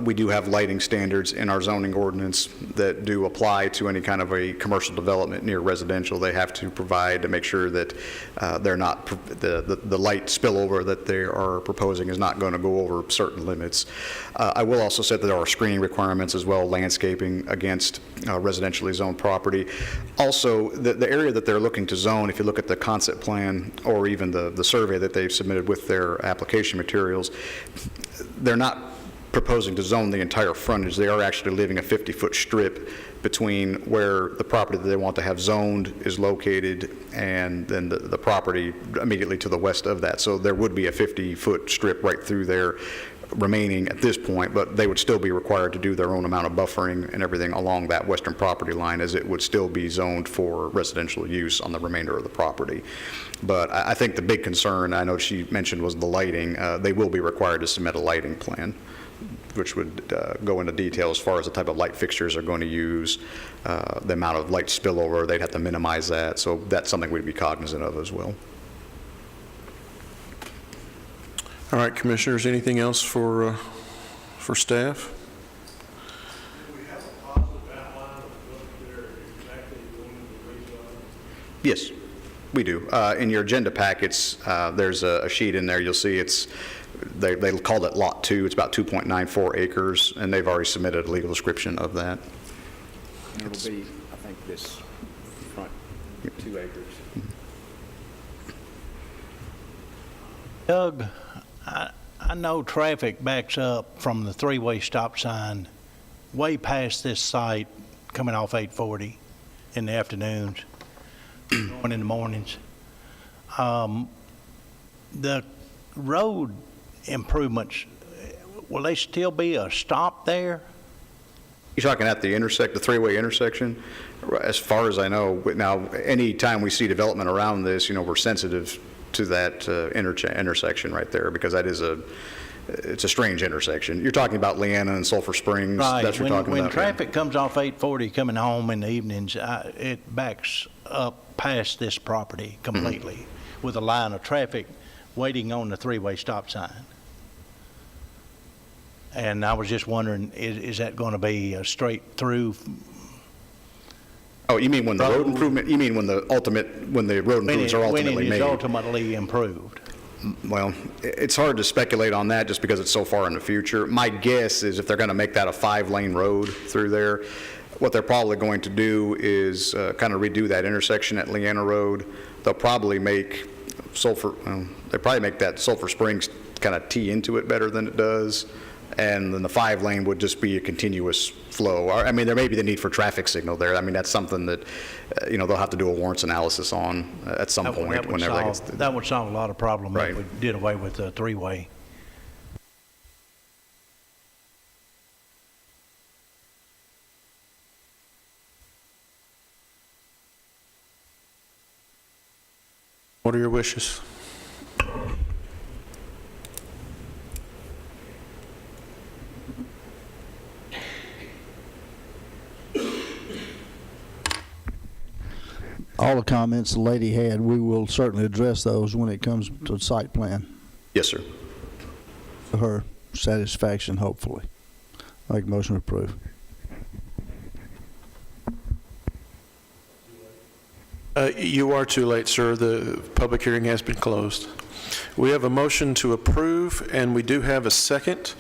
We do have lighting standards in our zoning ordinance that do apply to any kind of a commercial development near residential. They have to provide to make sure that they're not, the light spillover that they are proposing is not going to go over certain limits. I will also say that there are screening requirements as well, landscaping against residentially zoned property. Also, the area that they're looking to zone, if you look at the concept plan or even the survey that they've submitted with their application materials, they're not proposing to zone the entire frontage. They are actually leaving a 50-foot strip between where the property that they want to have zoned is located and then the property immediately to the west of that. So there would be a 50-foot strip right through there remaining at this point, but they would still be required to do their own amount of buffering and everything along that western property line, as it would still be zoned for residential use on the remainder of the property. But I think the big concern, I know she mentioned, was the lighting. They will be required to submit a lighting plan, which would go into detail as far as the type of light fixtures they're going to use, the amount of light spillover. They'd have to minimize that, so that's something we'd be cognizant of as well. All right, Commissioners, anything else for staff? Do we have a positive outline of what they're exactly going to rezone? Yes, we do. In your agenda packets, there's a sheet in there. You'll see they called it Lot 2. It's about 2.94 acres, and they've already submitted a legal description of that. It'll be, I think, this front 2 acres. Doug, I know traffic backs up from the three-way stop sign way past this site coming off 840 in the afternoons, going in the mornings. The road improvements, will they still be a stop there? You're talking at the three-way intersection? As far as I know, now, any time we see development around this, we're sensitive to that intersection right there, because that is it's a strange intersection. You're talking about Leanna and Sulphur Springs? Right. That's what you're talking about? When traffic comes off 840 coming home in the evenings, it backs up past this property completely with a line of traffic waiting on the three-way stop sign. And I was just wondering, is that going to be a straight through? Oh, you mean when the road improvement, you mean when the road improvements are ultimately When it made? is ultimately improved. Well, it's hard to speculate on that just because it's so far in the future. My guess is if they're going to make that a 5-lane road through there, what they're probably going to do is kind of redo that intersection at Leanna Road. They'll probably make that Sulphur Springs kind of tee into it better than it does. And then the 5-lane would just be a continuous flow. I mean, there may be the need for traffic signal there. I mean, that's something that, they'll have to do a warrants analysis on at some point whenever they get. That would solve a lot of problems Right. if we did away with the three-way. What are your wishes? All the comments the lady had, we will certainly address those when it comes to the site plan, Yes, sir. to her satisfaction, hopefully. Make a motion to approve. You are too late, sir. The public hearing has been closed. We have a motion to approve, and we do have a second.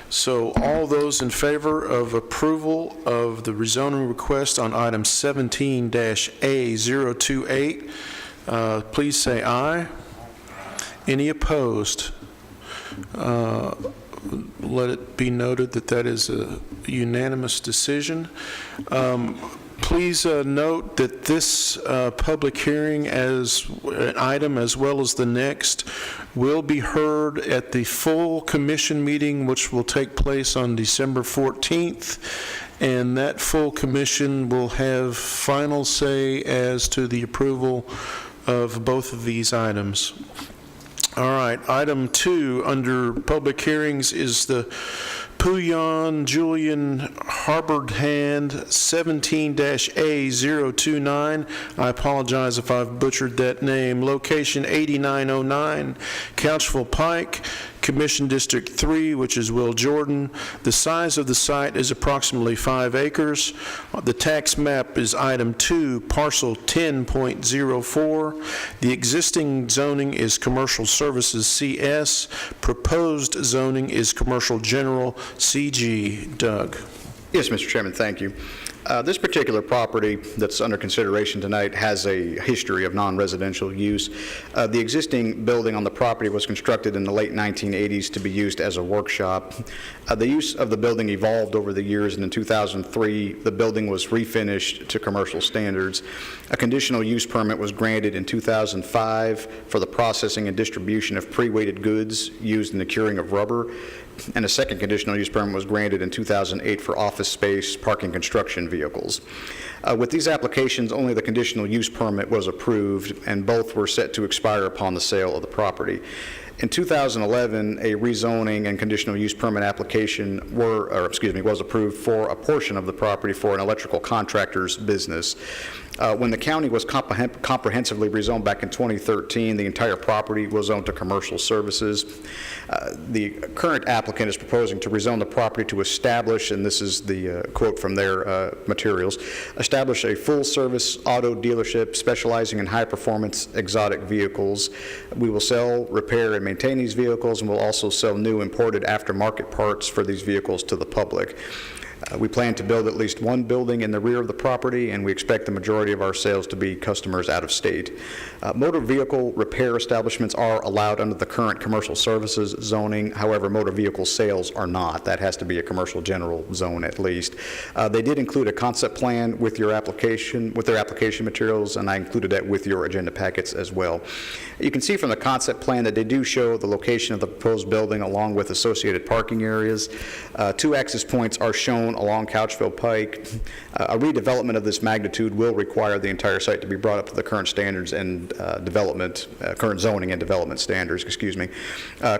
So all those in favor of approval of the rezoning request on item 17-A028, please say aye. Any opposed? Let it be noted that that is unanimous decision. Please note that this public hearing as an item, as well as the next, will be heard at the full commission meeting, which will take place on December 14th, and that full commission will have final say as to the approval of both of these items. All right, item 2 under public hearings is the Puyon Julian Harbordhand 17-A029. I apologize if I've butchered that name. Location 8909 Couchville Pike, Commission District 3, which is Will Jordan. The size of the site is approximately 5 acres. The tax map is item 2, parcel 10.04. The existing zoning is commercial services CS. Proposed zoning is commercial general CG. Doug. Yes, Mr. Chairman, thank you. This particular property that's under consideration tonight has a history of non-residential use. The existing building on the property was constructed in the late 1980s to be used as a workshop. The use of the building evolved over the years, and in 2003, the building was refinished to commercial standards. A conditional use permit was granted in 2005 for the processing and distribution of pre-weighted goods used in the curing of rubber, and a second conditional use permit was granted in 2008 for office space, parking, construction vehicles. With these applications, only the conditional use permit was approved, and both were set to expire upon the sale of the property. In 2011, a rezoning and conditional use permit application was approved for a portion of the property for an electrical contractor's business. When the county was comprehensively rezoned back in 2013, the entire property was zoned to commercial services. The current applicant is proposing to rezone the property to establish, and this is the quote from their materials, establish a full-service auto dealership specializing in high-performance exotic vehicles. We will sell, repair, and maintain these vehicles, and we'll also sell new imported aftermarket parts for these vehicles to the public. We plan to build at least one building in the rear of the property, and we expect the majority of our sales to be customers out of state. Motor vehicle repair establishments are allowed under the current commercial services zoning. However, motor vehicle sales are not. That has to be a commercial general zone at least. They did include a concept plan with your application, with their application materials, and I included that with your agenda packets as well. You can see from the concept plan that they do show the location of the proposed building along with associated parking areas. 2 access points are shown along Couchville Pike. A redevelopment of this magnitude will require the entire site to be brought up to the current standards and current zoning and development standards,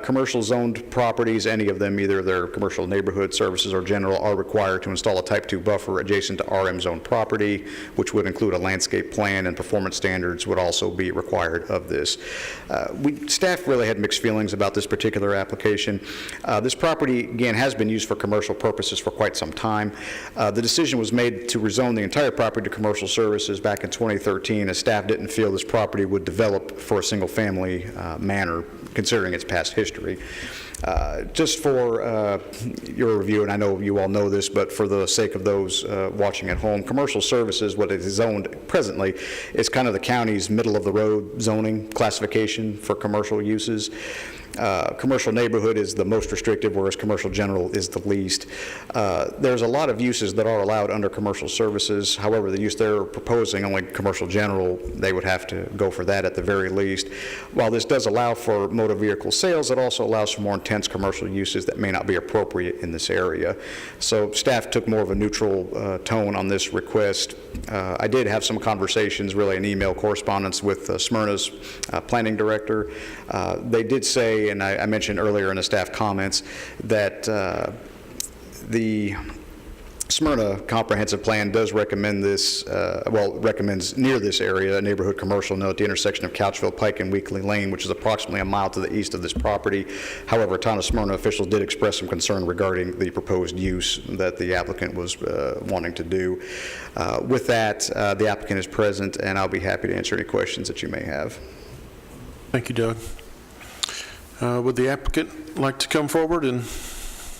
Commercial zoned properties, any of them, either their commercial neighborhood services or general, are required to install a type 2 buffer adjacent to RM zone property, which would include a landscape plan, and performance standards would also be required of this. Staff really had mixed feelings about this particular application. This property, again, has been used for commercial purposes for quite some time. The decision was made to rezone the entire property to commercial services back in 2013, as staff didn't feel this property would develop for a single-family manner, considering its past history. Just for your review, and I know you all know this, but for the sake of those watching at home, commercial services, what it is zoned presently, is kind of the county's middle-of-the-road zoning classification for commercial uses. Commercial neighborhood is the most restrictive, whereas commercial general is the least. There's a lot of uses that are allowed under commercial services. However, the use they're proposing, only commercial general, they would have to go for that at the very least. While this does allow for motor vehicle sales, it also allows for more intense commercial uses that may not be appropriate in this area. So staff took more of a neutral tone on this request. I did have some conversations, really an email correspondence with Smyrna's planning director. They did say, and I mentioned earlier in the staff comments, that the Smyrna comprehensive plan does recommend this, recommends near this area, a neighborhood commercial note at the intersection of Couchville Pike and Weekly Lane, which is approximately a mile to the east of this property. However, town of Smyrna officials did express some concern regarding the proposed use that the applicant was wanting to do. With that, the applicant is present, and I'll be happy to answer any questions that you may have. Thank you, Doug. Would the applicant like to come forward and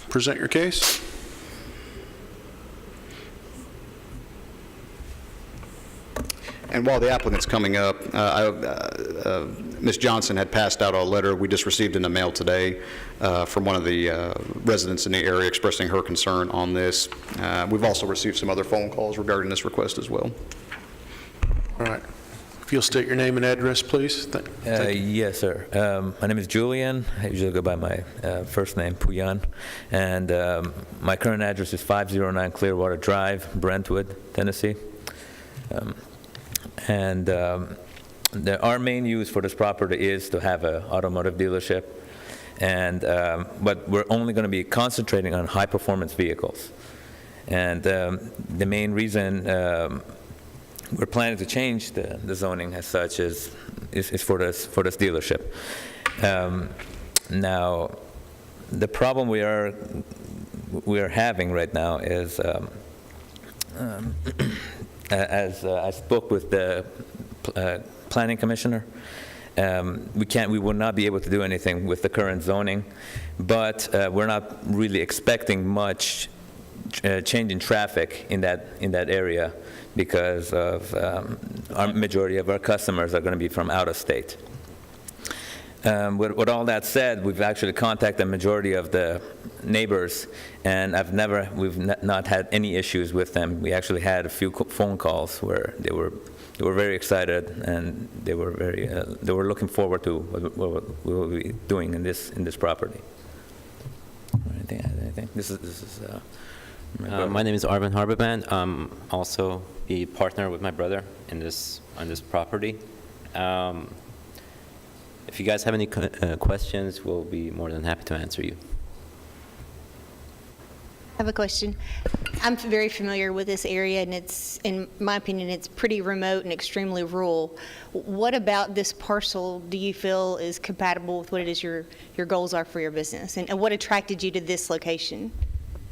present your case? And while the applicant's coming up, Ms. Johnson had passed out a letter we just received in the mail today from one of the residents in the area expressing her concern on this. We've also received some other phone calls regarding this request as well. All right. If you'll state your name and address, please. Thank you. Yes, sir. My name is Julian. I usually go by my first name, Puyan. And my current address is 509 Clearwater Drive, Brentwood, Tennessee. Our main use for this property is to have an automotive dealership. But we're only going to be concentrating on high-performance vehicles. And the main reason we're planning to change the zoning as such is for this dealership. Now, the problem we are having right now is, as I spoke with the planning commissioner, we will not be able to do anything with the current zoning, but we're not really expecting much change in traffic in that area, because of our majority of our customers are going to be from out of state. With all that said, we've actually contacted the majority of the neighbors, and we've not had any issues with them. We actually had a few phone calls where they were very excited, and they were looking forward to what we will be doing in this property. Anything? This is. My name is Arvin Harborband. I'm also a partner with my brother on this property. If you guys have any questions, we'll be more than happy to answer you. I have a question. I'm very familiar with this area, and in my opinion, it's pretty remote and extremely rural. What about this parcel do you feel is compatible with what it is your goals are for your business? And what attracted you to this location?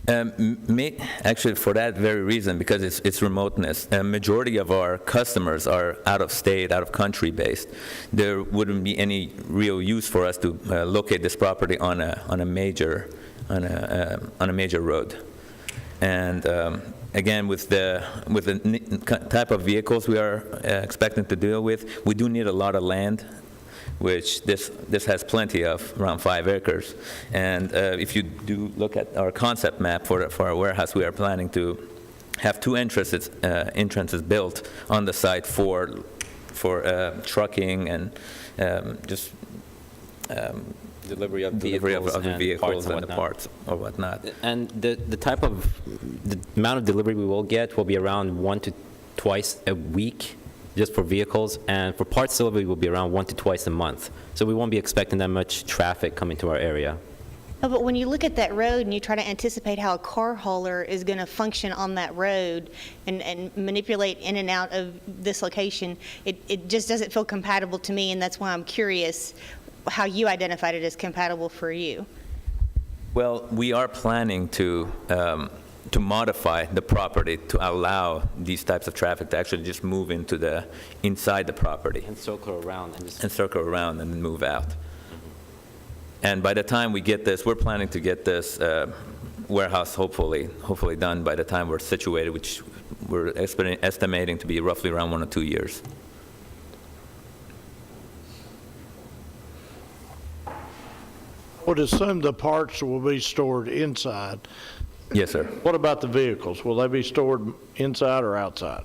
Actually, for that very reason, because it's remoteness. A majority of our customers are out of state, out of country based. There wouldn't be any real use for us to locate this property on a major road. And again, with the type of vehicles we are expecting to deal with, we do need a lot of land, which this has plenty of, around 5 acres. And if you do look at our concept map for our warehouse, we are planning to have 2 entrances built on the site for trucking and just delivery of the vehicles and the parts or whatnot. And the amount of delivery we will get will be around 1 to twice a week, just for vehicles, and for parts delivery will be around 1 to twice a month. So we won't be expecting that much traffic coming to our area. Oh, but when you look at that road and you try to anticipate how a car hauler is going to function on that road and manipulate in and out of this location, it just doesn't feel compatible to me, and that's why I'm curious how you identified it as compatible for you. Well, we are planning to modify the property to allow these types of traffic to actually just move inside the property. And circle around. And circle around and then move out. And by the time we get this, we're planning to get this warehouse hopefully done by the time we're situated, which we're estimating to be roughly around 1 or 2 years. I would assume the parts will be stored inside. Yes, sir. What about the vehicles? Will they be stored inside or outside?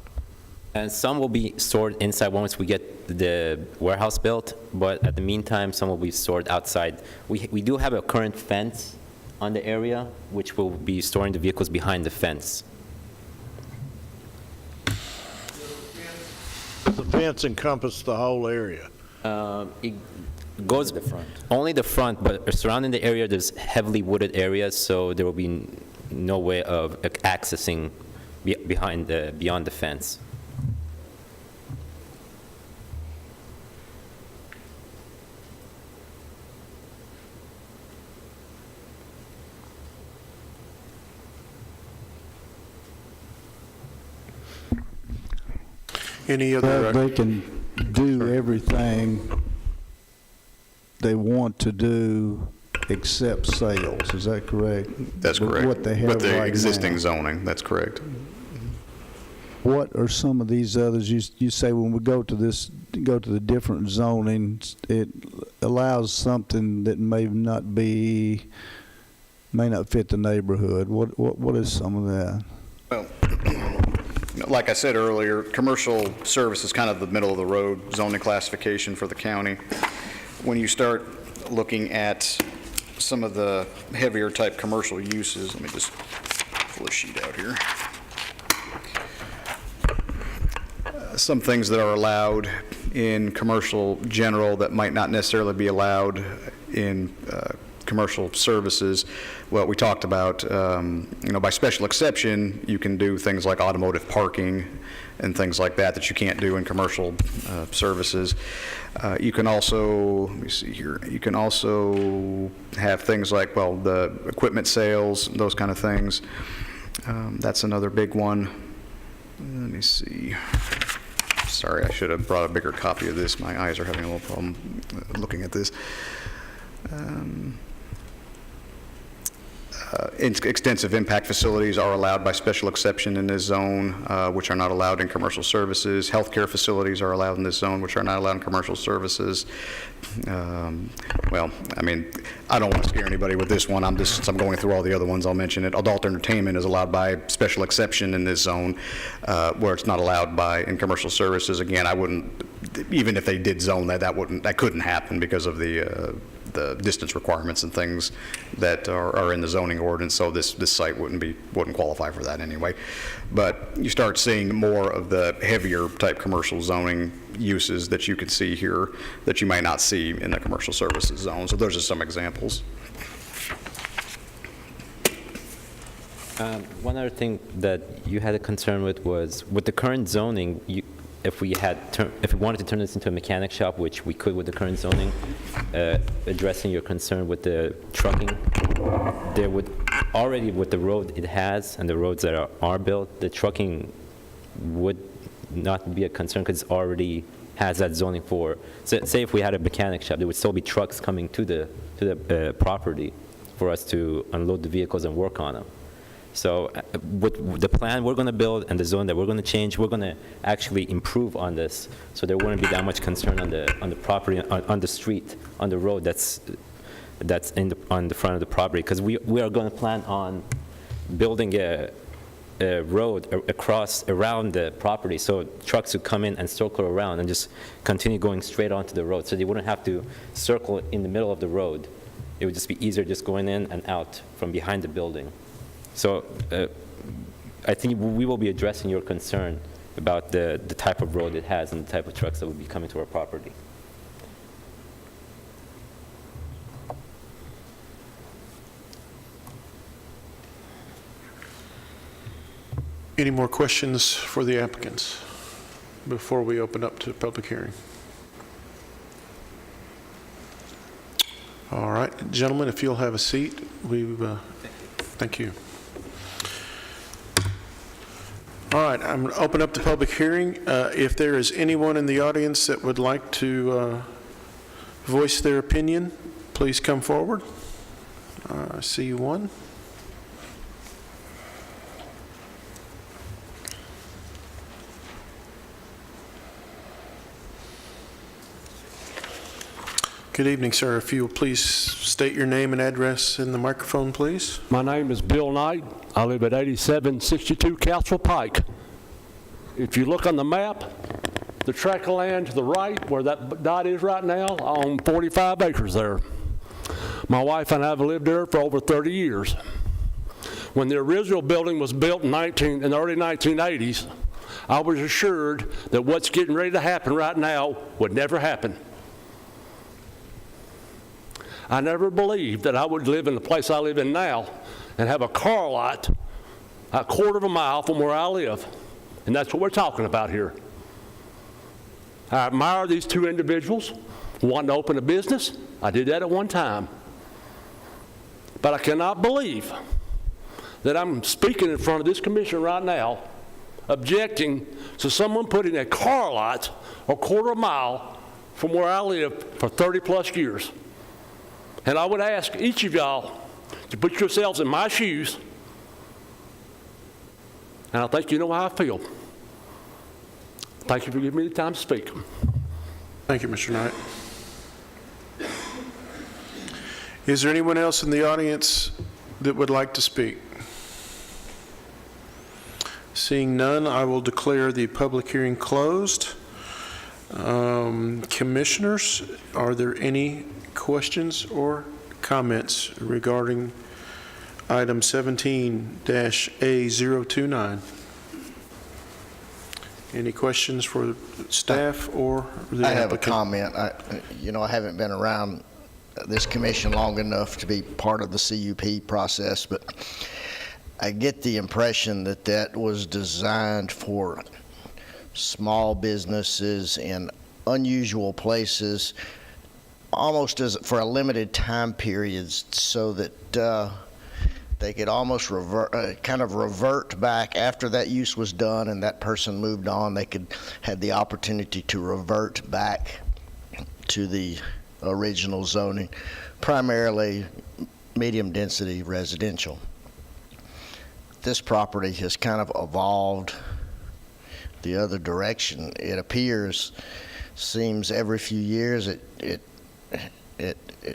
And some will be stored inside once we get the warehouse built, but at the meantime, some will be stored outside. We do have a current fence on the area, which will be storing the vehicles behind the fence. The fence encompass the whole area? It goes only the front, but surrounding the area, there's heavily wooded areas, so there will be no way of accessing beyond the fence. Any other? They can do everything they want to do except sales, is that correct? That's correct. What they have With the right existing now. zoning, that's correct. what are some of these others? You say when we go to the different zoning, it allows something that may not fit the neighborhood. What is some of that? Well, like I said earlier, commercial service is kind of the middle of the road zoning classification for the county. When you start looking at some of the heavier type commercial uses, let me just pull a sheet out here. Some things that are allowed in commercial general that might not necessarily be allowed in commercial services. Well, we talked about, by special exception, you can do things like automotive parking and things like that you can't do in commercial services. You can also, let me see here, you can also have things like, the equipment sales, those kind of things. That's another big one. Let me see. Sorry, I should have brought a bigger copy of this. My eyes are having a little problem looking at this. Extensive impact facilities are allowed by special exception in this zone, which are not allowed in commercial services. Healthcare facilities are allowed in this zone, which are not allowed in commercial services. I don't want to scare anybody with this one. Since I'm going through all the other ones, I'll mention it. Adult entertainment is allowed by special exception in this zone, where it's not allowed in commercial services. Again, I wouldn't, even if they did zone that couldn't happen because of the distance requirements and things that are in the zoning ordinance, so this site wouldn't qualify for that anyway. But you start seeing more of the heavier type commercial zoning uses that you can see here that you might not see in the commercial services zone. So those are some examples. One other thing that you had a concern with was with the current zoning, if we wanted to turn this into a mechanic shop, which we could with the current zoning, addressing your concern with the trucking, there would already, with the road it has and the roads that are built, the trucking would not be a concern because it already has that zoning for, say if we had a mechanic shop, there would still be trucks coming to the property for us to unload the vehicles and work on them. So with the plan we're going to build and the zone that we're going to change, we're going to actually improve on this, so there wouldn't be that much concern on the property, on the street, on the road that's on the front of the property, because we are going to plan on building a road around the property, so trucks would come in and circle around and just continue going straight onto the road, so they wouldn't have to circle in the middle of the road. It would just be easier just going in and out from behind the building. So I think we will be addressing your concern about the type of road it has and the type of trucks that would be coming to our property. Any more questions for the applicants before we open up to public hearing? All right, gentlemen, if you'll have a seat, thank you. All right, I'm going to open up the public hearing. If there is anyone in the audience that would like to voice their opinion, please come forward. I see one. Good evening, sir. If you will please state your name and address in the microphone, please. My name is Bill Knight. I live at 8762 Castle Pike. If you look on the map, the tract of land to the right, where that dot is right now, I own 45 acres there. My wife and I have lived there for over 30 years. When the original building was built in the early 1980s, I was assured that what's getting ready to happen right now would never happen. I never believed that I would live in the place I live in now and have a car lot a quarter of a mile from where I live. And that's what we're talking about here. I admire these two individuals wanting to open a business. I did that at one time. But I cannot believe that I'm speaking in front of this commission right now, objecting to someone putting a car lot a quarter of a mile from where I live for 30 plus years. And I would ask each of y'all to put yourselves in my shoes, and I think you know how I feel. Thank you for giving me the time to speak. Thank you, Mr. Knight. Is there anyone else in the audience that would like to speak? Seeing none, I will declare the public hearing closed. Commissioners, are there any questions or comments regarding item 17-A029? Any questions for staff or the applicant? I have a comment. I haven't been around this commission long enough to be part of the CUP process, but I get the impression that that was designed for small businesses in unusual places, almost as for a limited time period, so that they could almost revert back after that use was done and that person moved on. They could have the opportunity to revert back to the original zoning, primarily medium density residential. This property has kind of evolved the other direction. It seems every few years it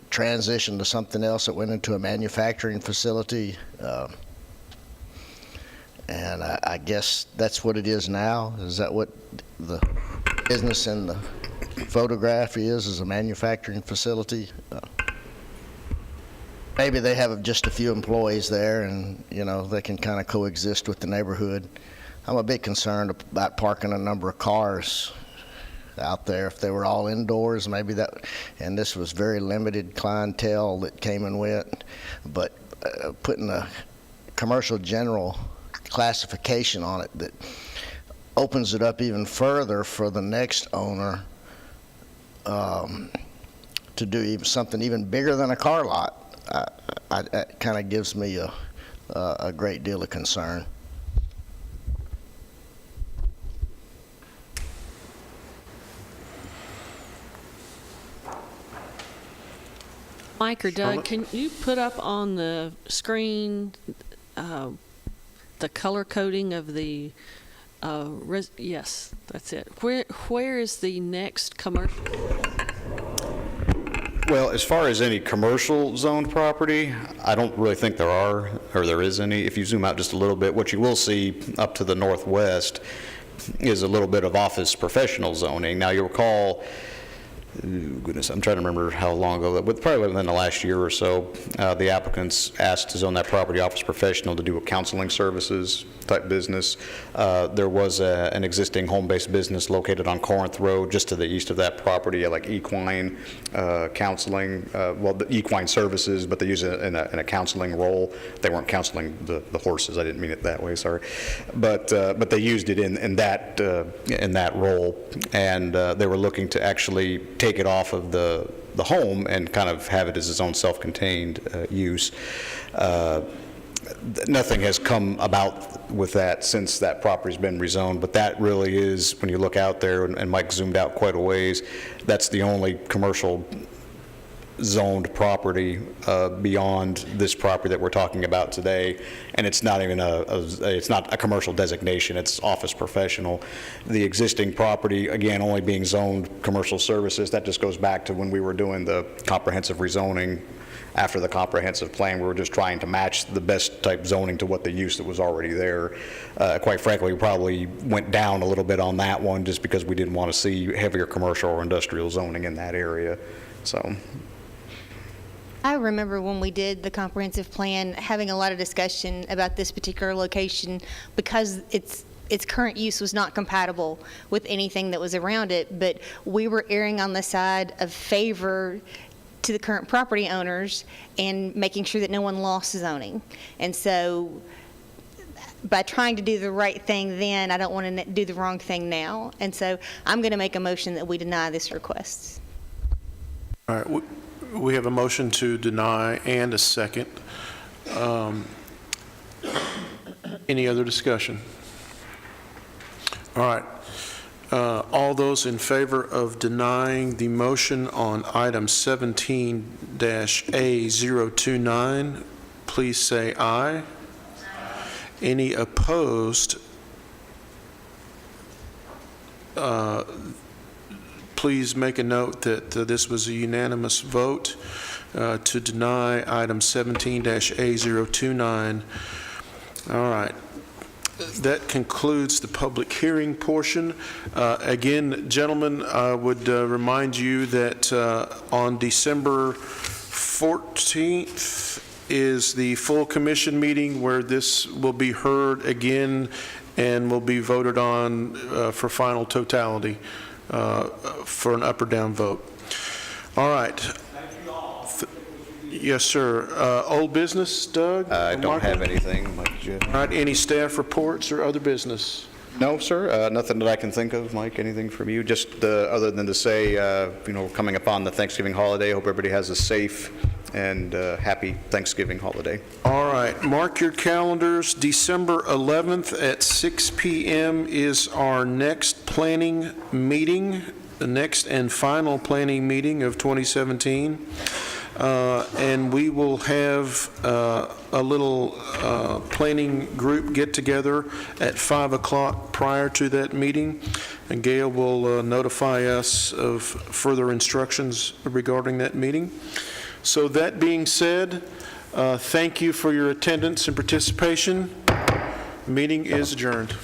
transitioned to something else. It went into a manufacturing facility, and I guess that's what it is now. Is that what the business in the photograph is a manufacturing facility? Maybe they have just a few employees there, and they can kind of coexist with the neighborhood. I'm a bit concerned about parking a number of cars out there. If they were all indoors, maybe that, and this was very limited clientele that came and went, but putting a commercial general classification on it that opens it up even further for the next owner to do something even bigger than a car lot, it kind of gives me a great deal of concern. Mike or Doug, can you put up on the screen the color coding of the, yes, that's it. Where is the next commercial? Well, as far as any commercial zoned property, I don't really think there are, or there is any. If you zoom out just a little bit, what you will see up to the northwest is a little bit of office professional zoning. Now, you'll recall, goodness, I'm trying to remember how long ago, but probably within the last year or so, the applicants asked to zone that property office professional to do a counseling services type business. There was an existing home-based business located on Corinth Road, just to the east of that property, like equine counseling, the equine services, but they use it in a counseling role. They weren't counseling the horses. I didn't mean it that way, sorry. But they used it in that role, and they were looking to actually take it off of the home and kind of have it as its own self-contained use. Nothing has come about with that since that property's been rezoned, but that really is, when you look out there, and Mike zoomed out quite a ways, that's the only commercial zoned property beyond this property that we're talking about today, and it's not even it's not a commercial designation, it's office professional. The existing property, again, only being zoned commercial services, that just goes back to when we were doing the comprehensive rezoning. After the comprehensive plan, we were just trying to match the best type zoning to what the use that was already there. Quite frankly, we probably went down a little bit on that one just because we didn't want to see heavier commercial or industrial zoning in that area. So, I remember when we did the comprehensive plan, having a lot of discussion about this particular location because its current use was not compatible with anything that was around it, but we were erring on the side of favor to the current property owners and making sure that no one lost zoning. And so by trying to do the right thing then, I don't want to do the wrong thing now. And so I'm going to make a motion that we deny this request. All right, we have a motion to deny and a second. Any other discussion? All right. All those in favor of denying the motion on item 17-A029, please say aye. Any opposed? please make a note that this was a unanimous vote to deny item 17-A029. All right. That concludes the public hearing portion. Again, gentlemen, I would remind you that on December 14th is the full commission meeting where this will be heard again and will be voted on for final totality for an up or down vote. All right. Yes, sir. Old business, Doug? I don't Michael? have anything. Mike, do you have- All right, any staff reports or other business? No, sir, nothing that I can think of. Mike, anything from you? Just other than to say, coming upon the Thanksgiving holiday, hope everybody has a safe and happy Thanksgiving holiday. All right, mark your calendars. December 11th at 6 p.m. is our next planning meeting, the next and final planning meeting of 2017. And we will have a little planning group get-together at 5 o'clock prior to that meeting, and Gail will notify us of further instructions regarding that meeting. So that being said, thank you for your attendance and participation. Meeting is adjourned.